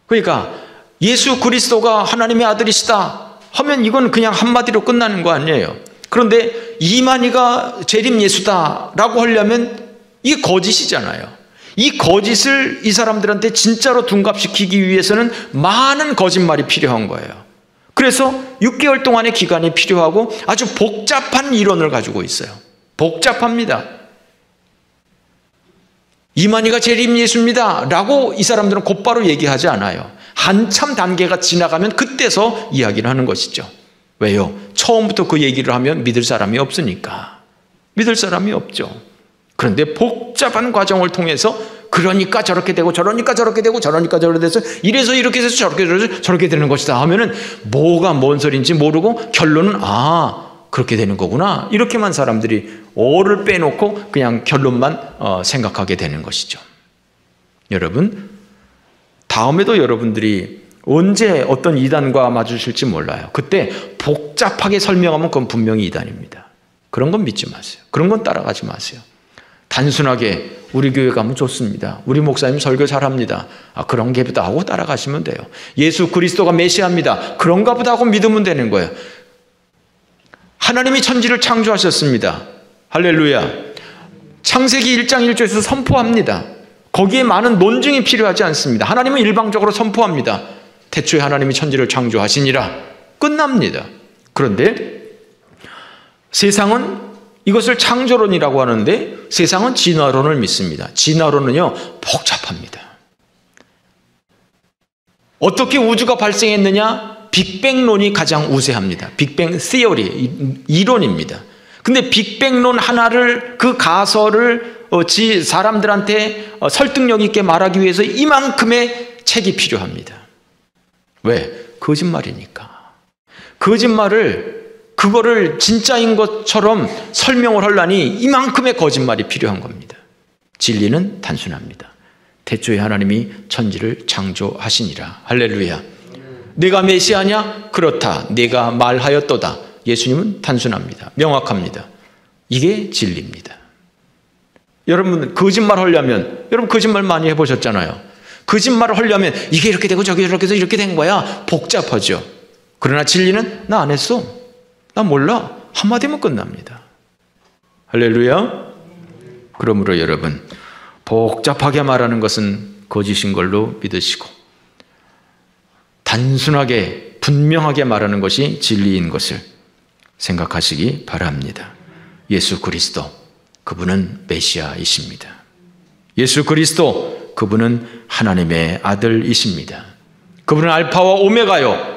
그러니까 예수 그리스도가 하나님의 아들이시다 하면 이건 그냥 한마디로 끝나는 거 아니에요. 그런데 이만희가 재림 예수다라고 하려면 이게 거짓이잖아요. 이 거짓을 이 사람들한테 진짜로 둔갑시키기 위해서는 많은 거짓말이 필요한 거예요. 그래서 6개월 동안의 기간이 필요하고 아주 복잡한 이론을 가지고 있어요. 복잡합니다. 이만희가 재림 예수입니다 라고 이 사람들은 곧바로 얘기하지 않아요. 한참 단계가 지나가면 그때서 이야기를 하는 것이죠. 왜요? 처음부터 그 얘기를 하면 믿을 사람이 없으니까. 믿을 사람이 없죠. 그런데 복잡한 과정을 통해서 그러니까 저렇게 되고 저러니까 저렇게 되고 저러니까 저렇게 돼서 이래서 이렇게 돼서 저렇게 되는 것이다 하면은 뭐가 뭔 소리인지 모르고 결론은 그렇게 되는 거구나 이렇게만 사람들이 어를 빼놓고 그냥 결론만 생각하게 되는 것이죠. 여러분, 다음에도 여러분들이 언제 어떤 이단과 마주칠지 몰라요. 그때 복잡하게 설명하면 그건 분명히 이단입니다. 그런 건 믿지 마세요. 그런 건 따라가지 마세요. 단순하게 우리 교회 가면 좋습니다. 우리 목사님 설교 잘합니다. 그런가 보다 하고 따라가시면 돼요. 예수 그리스도가 메시아입니다. 그런가 보다 하고 믿으면 되는 거예요. 하나님이 천지를 창조하셨습니다. 할렐루야. 창세기 1장 1절에서 선포합니다. 거기에 많은 논증이 필요하지 않습니다. 하나님은 일방적으로 선포합니다. 태초에 하나님이 천지를 창조하시니라. 끝납니다. 그런데 세상은 이것을 창조론이라고 하는데 세상은 진화론을 믿습니다. 진화론은요, 복잡합니다. 어떻게 우주가 발생했느냐? 빅뱅론이 가장 우세합니다. 빅뱅 시어리, 이론입니다. 근데 빅뱅론 하나를, 그 가설을 사람들한테 설득력 있게 말하기 위해서 이만큼의 책이 필요합니다. 왜? 거짓말이니까. 그거를 진짜인 것처럼 설명을 하려니 이만큼의 거짓말이 필요한 겁니다. 진리는 단순합니다. 태초에 하나님이 천지를 창조하시니라. 할렐루야. 내가 메시아냐? 그렇다. 내가 말하였도다. 예수님은 단순합니다. 명확합니다. 이게 진리입니다. 여러분 거짓말 하려면, 여러분 거짓말 많이 해보셨잖아요. 거짓말을 하려면 이게 이렇게 되고 저게 이렇게 돼서 이렇게 된 거야. 복잡하죠. 그러나 진리는 나 안 했어. 나 몰라. 한마디면 끝납니다. 할렐루야. 그러므로 여러분, 복잡하게 말하는 것은 거짓인 걸로 믿으시고 단순하게 분명하게 말하는 것이 진리인 것을 생각하시기 바랍니다. 예수 그리스도, 그분은 메시아이십니다. 예수 그리스도, 그분은 하나님의 아들이십니다. 그분은 알파와 오메가요.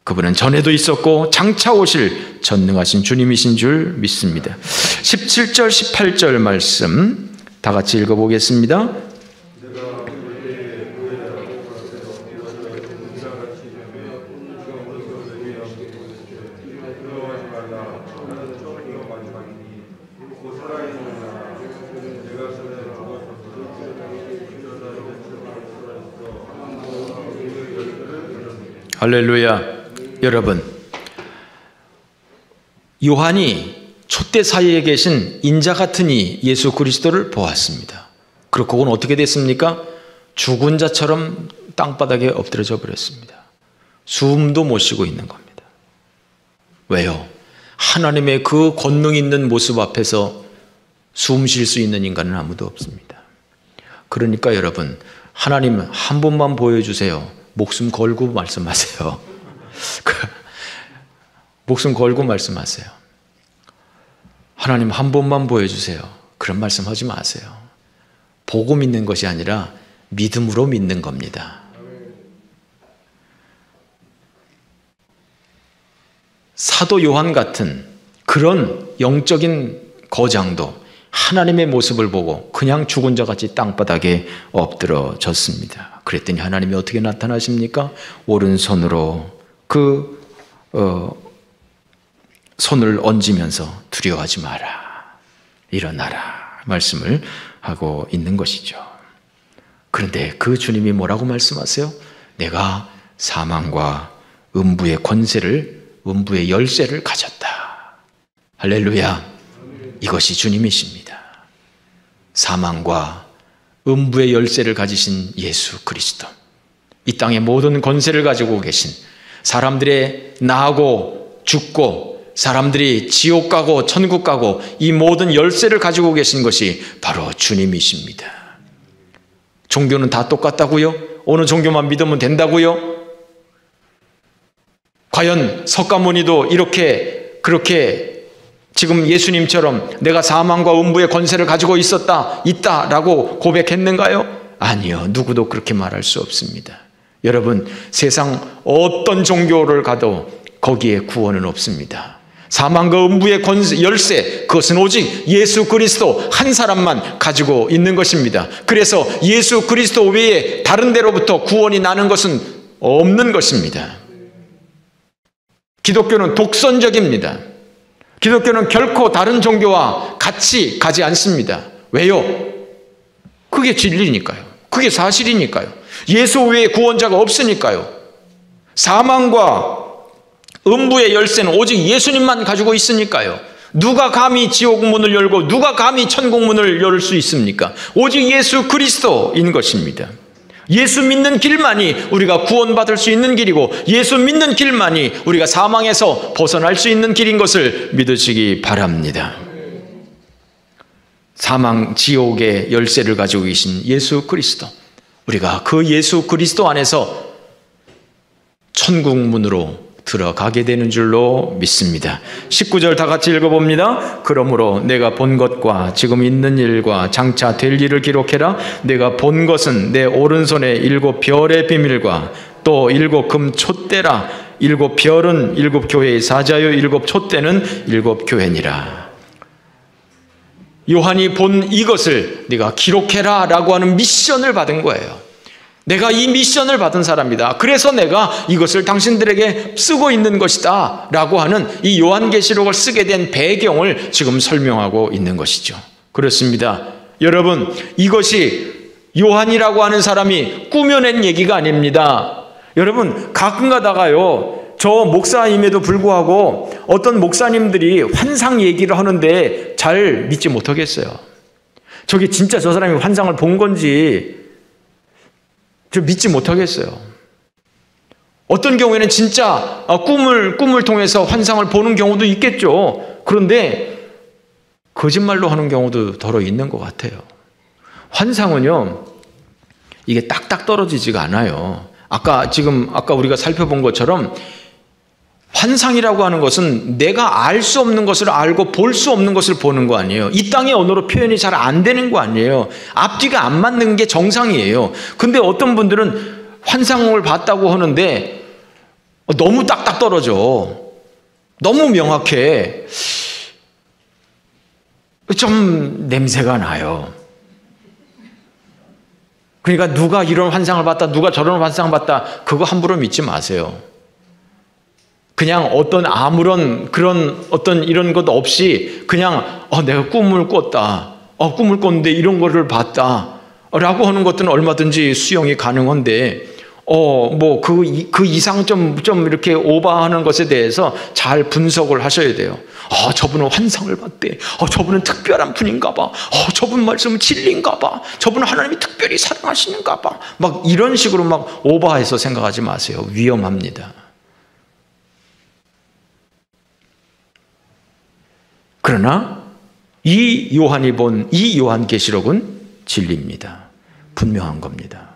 그분은 전에도 있었고 장차 오실 전능하신 주님이신 줄 믿습니다. 17절 18절 말씀 다 같이 읽어보겠습니다. 할렐루야. 여러분, 요한이 촛대 사이에 계신 인자 같은 이 예수 그리스도를 보았습니다. 그리고 그건 어떻게 됐습니까? 죽은 자처럼 땅바닥에 엎드려져 버렸습니다. 숨도 못 쉬고 있는 겁니다. 왜요? 하나님의 그 권능 있는 모습 앞에서 숨 쉴 수 있는 인간은 아무도 없습니다. 그러니까 여러분, 하나님 한 번만 보여주세요. 목숨 걸고 말씀하세요. 목숨 걸고 말씀하세요. 하나님 한 번만 보여주세요. 그런 말씀하지 마세요. 보고 믿는 것이 아니라 믿음으로 믿는 겁니다. 사도 요한 같은 그런 영적인 거장도 하나님의 모습을 보고 그냥 죽은 자같이 땅바닥에 엎드러졌습니다. 그랬더니 하나님이 어떻게 나타나십니까? 오른손으로 그 손을 얹으면서 두려워하지 마라, 일어나라 말씀을 하고 있는 것이죠. 그런데 그 주님이 뭐라고 말씀하세요? 내가 사망과 음부의 권세를, 음부의 열쇠를 가졌다. 할렐루야. 이것이 주님이십니다. 사망과 음부의 열쇠를 가지신 예수 그리스도, 이 땅의 모든 권세를 가지고 계신, 사람들의 나고 죽고 사람들이 지옥 가고 천국 가고 이 모든 열쇠를 가지고 계신 것이 바로 주님이십니다. 종교는 다 똑같다고요? 어느 종교만 믿으면 된다고요? 과연 석가모니도 그렇게 지금 예수님처럼 내가 사망과 음부의 권세를 가지고 있다라고 고백했는가요? 아니요. 누구도 그렇게 말할 수 없습니다. 여러분, 세상 어떤 종교를 가도 거기에 구원은 없습니다. 사망과 음부의 열쇠, 그것은 오직 예수 그리스도 한 사람만 가지고 있는 것입니다. 그래서 예수 그리스도 외에 다른 데로부터 구원이 나는 것은 없는 것입니다. 기독교는 독선적입니다. 기독교는 결코 다른 종교와 같이 가지 않습니다. 왜요? 그게 진리니까요. 그게 사실이니까요. 예수 외에 구원자가 없으니까요. 사망과 음부의 열쇠는 오직 예수님만 가지고 있으니까요. 누가 감히 지옥 문을 열고 누가 감히 천국 문을 열 수 있습니까? 오직 예수 그리스도인 것입니다. 예수 믿는 길만이 우리가 구원받을 수 있는 길이고, 예수 믿는 길만이 우리가 사망에서 벗어날 수 있는 길인 것을 믿으시기 바랍니다. 사망, 지옥의 열쇠를 가지고 계신 예수 그리스도, 우리가 그 예수 그리스도 안에서 천국 문으로 들어가게 되는 줄로 믿습니다. 19절 다 같이 읽어봅니다. 그러므로 내가 본 것과 지금 있는 일과 장차 될 일을 기록해라. 내가 본 것은 내 오른손에 7 별의 비밀과 또 7 금 촛대라. 7 별은 7 교회의 사자요 7 촛대는 7 교회니라. 요한이 본 이것을 네가 기록해라 라고 하는 미션을 받은 거예요. 내가 이 미션을 받은 사람이다. 그래서 내가 이것을 당신들에게 쓰고 있는 것이다 라고 하는 이 요한계시록을 쓰게 된 배경을 지금 설명하고 있는 것이죠. 그렇습니다. 여러분, 이것이 요한이라고 하는 사람이 꾸며낸 얘기가 아닙니다. 여러분, 가끔 가다가요, 저 목사임에도 불구하고 어떤 목사님들이 환상 얘기를 하는데 잘 믿지 못하겠어요. 저게 진짜 저 사람이 환상을 본 건지 저 믿지 못하겠어요. 어떤 경우에는 진짜 꿈을 통해서 환상을 보는 경우도 있겠죠. 그런데 거짓말로 하는 경우도 더러 있는 것 같아요. 환상은요, 이게 딱딱 떨어지지가 않아요. 아까 우리가 살펴본 것처럼 환상이라고 하는 것은 내가 알 수 없는 것을 알고 볼 수 없는 것을 보는 거 아니에요. 이 땅의 언어로 표현이 잘 안 되는 거 아니에요. 앞뒤가 안 맞는 게 정상이에요. 근데 어떤 분들은 환상을 봤다고 하는데 너무 딱딱 떨어져. 너무 명확해. 좀 냄새가 나요. 그러니까 누가 이런 환상을 봤다, 누가 저런 환상을 봤다, 그거 함부로 믿지 마세요. 그냥 아무런 그런 이런 것 없이 그냥 내가 꿈을 꿨다, 꿈을 꿨는데 이런 거를 봤다 라고 하는 것들은 얼마든지 수용이 가능한데 그 이상 좀 이렇게 오버하는 것에 대해서 잘 분석을 하셔야 돼요. 저분은 환상을 봤대. 저분은 특별한 분인가 봐. 저분 말씀은 진리인가 봐. 저분은 하나님이 특별히 사랑하시는가 봐. 막 이런 식으로 막 오버해서 생각하지 마세요. 위험합니다. 그러나 이 요한이 본 이 요한계시록은 진리입니다. 분명한 겁니다.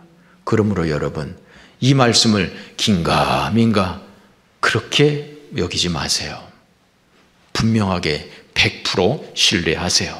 그러므로 여러분, 이 말씀을 긴가민가 그렇게 여기지 마세요. 분명하게 100% 신뢰하세요.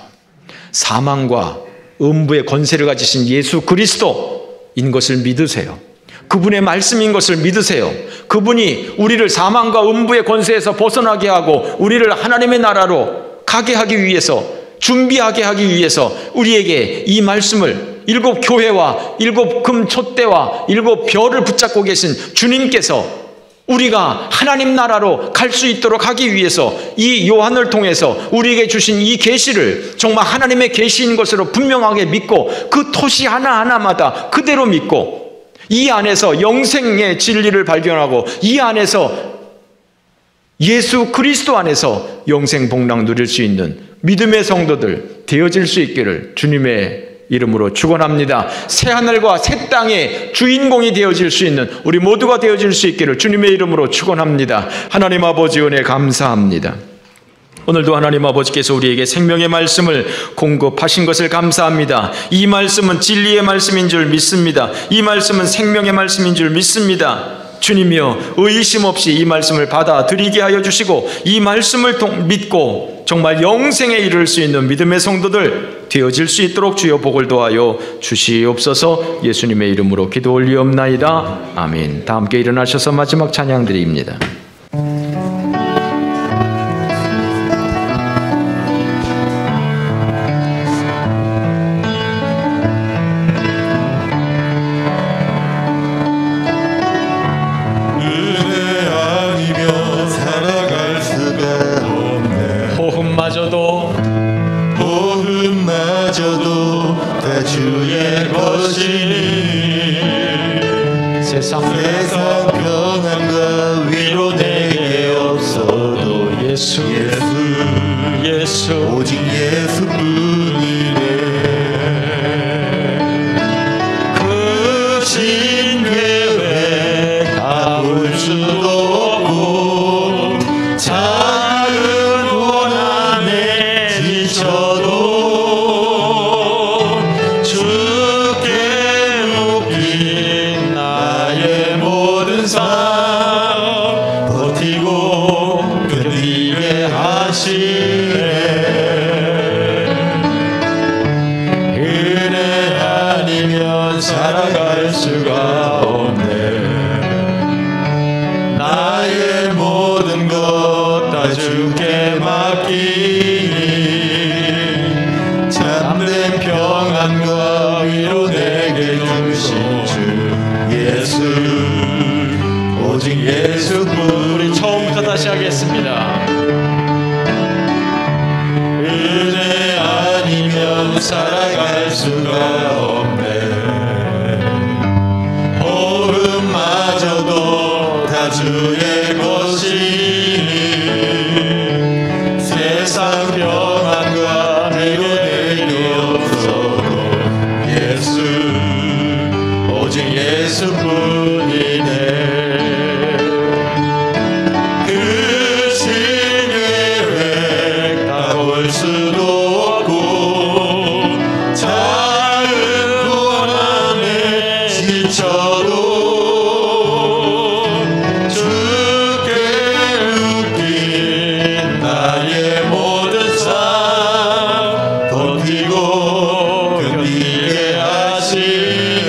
사망과 음부의 권세를 가지신 예수 그리스도인 것을 믿으세요. 그분의 말씀인 것을 믿으세요. 그분이 우리를 사망과 음부의 권세에서 벗어나게 하고 우리를 하나님의 나라로 가게 하기 위해서, 준비하게 하기 위해서 우리에게 이 말씀을 7 교회와 7 금촛대와 7 별을 붙잡고 계신 주님께서 우리가 하나님 나라로 갈 수 있도록 하기 위해서 이 요한을 통해서 우리에게 주신 이 계시를 정말 하나님의 계시인 것으로 분명하게 믿고 그 토시 하나하나마다 그대로 믿고 이 안에서 영생의 진리를 발견하고 이 안에서 예수 그리스도 안에서 영생 복락 누릴 수 있는 믿음의 성도들 되어질 수 있기를 주님의 이름으로 축원합니다. 새 하늘과 새 땅의 주인공이 되어질 수 있는 우리 모두가 되어질 수 있기를 주님의 이름으로 축원합니다. 하나님 아버지 은혜 감사합니다. 오늘도 하나님 아버지께서 우리에게 생명의 말씀을 공급하신 것을 감사합니다. 이 말씀은 진리의 말씀인 줄 믿습니다. 이 말씀은 생명의 말씀인 줄 믿습니다. 주님이여, 의심 없이 이 말씀을 받아들이게 하여 주시고 이 말씀을 믿고 정말 영생에 이를 수 있는 믿음의 성도들 되어질 수 있도록 주여 복을 도하여 주시옵소서. 예수님의 이름으로 기도 올리옵나이다. 아멘. 다 함께 일어나셔서 마지막 찬양 드립니다. 호흡마저도 다 주의 것이니 세상 평안과 위로 내게 없어도 예수 오직 예수뿐이네. 그 신계획 다 볼 수도 없고 작은 고난에 지쳐도 주께 묶인 나의 모든 삶 버티고 견디게 하시네. 은혜 아니면 살아갈 수가 없네. 나의 모든 것 다 주께 맡기니 참된 평안과 위로 내게 주신 주 예수 오직 예수뿐. 우리 처음부터 다시 하겠습니다. 은혜 아니면 살아갈 수가 없네. 호흡마저도 다 주의 것 섬기고 견디게 하시네.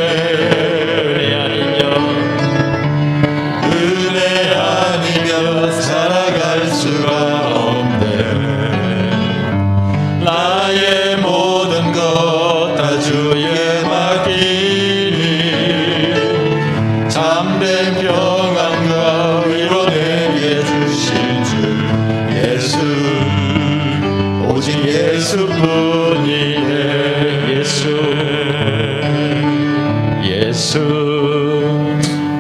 은혜 아니면 살아갈 수가 없네. 나의 모든 것 다 주에 맡기니 참된 평안과 위로 내게 주실 주 예수, 오직 예수뿐이네. 예수,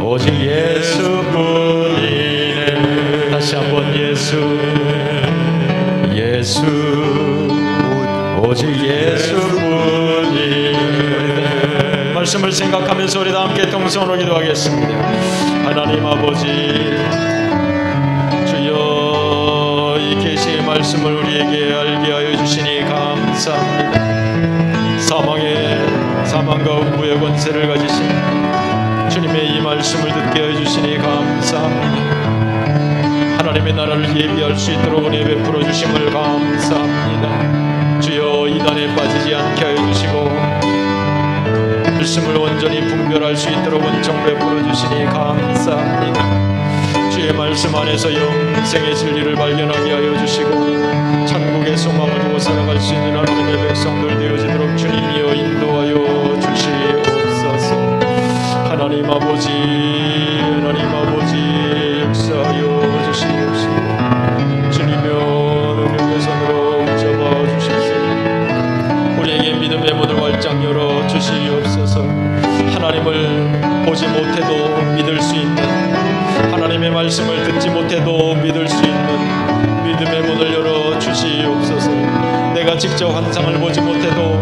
오직 예수뿐이네. 다시 한번 예수, 오직 예수뿐이네. 말씀을 생각하면서 우리 다 함께 동성으로 기도하겠습니다. 하나님 아버지, 주여 이 계시의 말씀을 우리에게 알게 하여 주시니 감사합니다. 사망과 음부의 권세를 가지신 주님의 이 말씀을 듣게 하여 주시니 감사합니다. 하나님의 나라를 예비할 수 있도록 은혜 베풀어 주심을 감사합니다. 주여 이단에 빠지지 않게 하여 주시고 말씀을 온전히 분별할 수 있도록 은총 베풀어 주시니 감사합니다. 주의 말씀 안에서 영생의 진리를 발견하게 하여 주시고 천국의 소망을 두고 살아갈 수 있는 하나님의 백성들 되어지도록 주님이여 인도하여 주시옵소서. 하나님 아버지 역사하여 주시옵시고 주님여 능력의 손으로 붙잡아 주십시오. 우리에게 믿음의 문을 활짝 열어 주시옵소서. 하나님을 보지 못해도 믿을 수 있는, 하나님의 말씀을 듣지 못해도 믿을 수 있는 믿음의 문을 열어 주시옵소서. 내가 직접 환상을 보지 못해도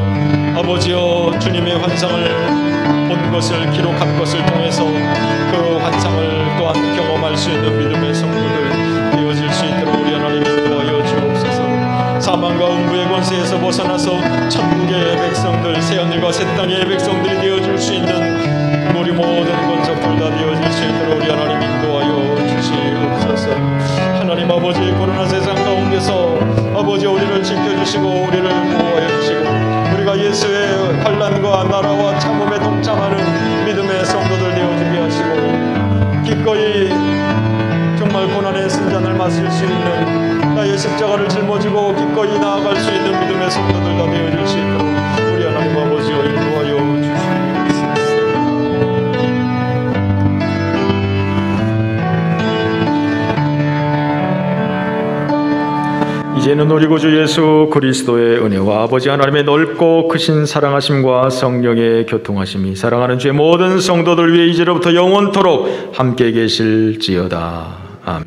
아버지여 주님의 환상을 본 것을 기록한 것을 통해서 그 환상을 또한 경험할 수 있는 믿음의 성도들 되어질 수 있도록 우리 하나님 인도하여 주옵소서. 사망과 음부의 권세에서 벗어나서 천국의 백성들, 새하늘과 새 땅의 백성들이 되어줄 수 있는 우리 모든 권속들 다 되어질 수 있도록 우리 하나님 인도하여 주시옵소서. 하나님 아버지, 코로나 세상 가운데서 아버지 우리를 지켜주시고 우리를 보호하여 주시고 우리가 예수의 환난과 나라와 참음에 동참하는 믿음의 성도들 되어주게 하시고 기꺼이 정말 고난의 순잔을 마실 수 있는, 나의 십자가를 짊어지고 기꺼이 나아갈 수 있는 믿음의 성도들 다 되어줄 수 있도록 우리 하나님 아버지여 인도하여 주시옵소서. 이제는 우리 구주 예수 그리스도의 은혜와 아버지 하나님의 넓고 크신 사랑하심과 성령의 교통하심이 사랑하는 주의 모든 성도들 위해 이제로부터 영원토록 함께 계실지어다. 아멘.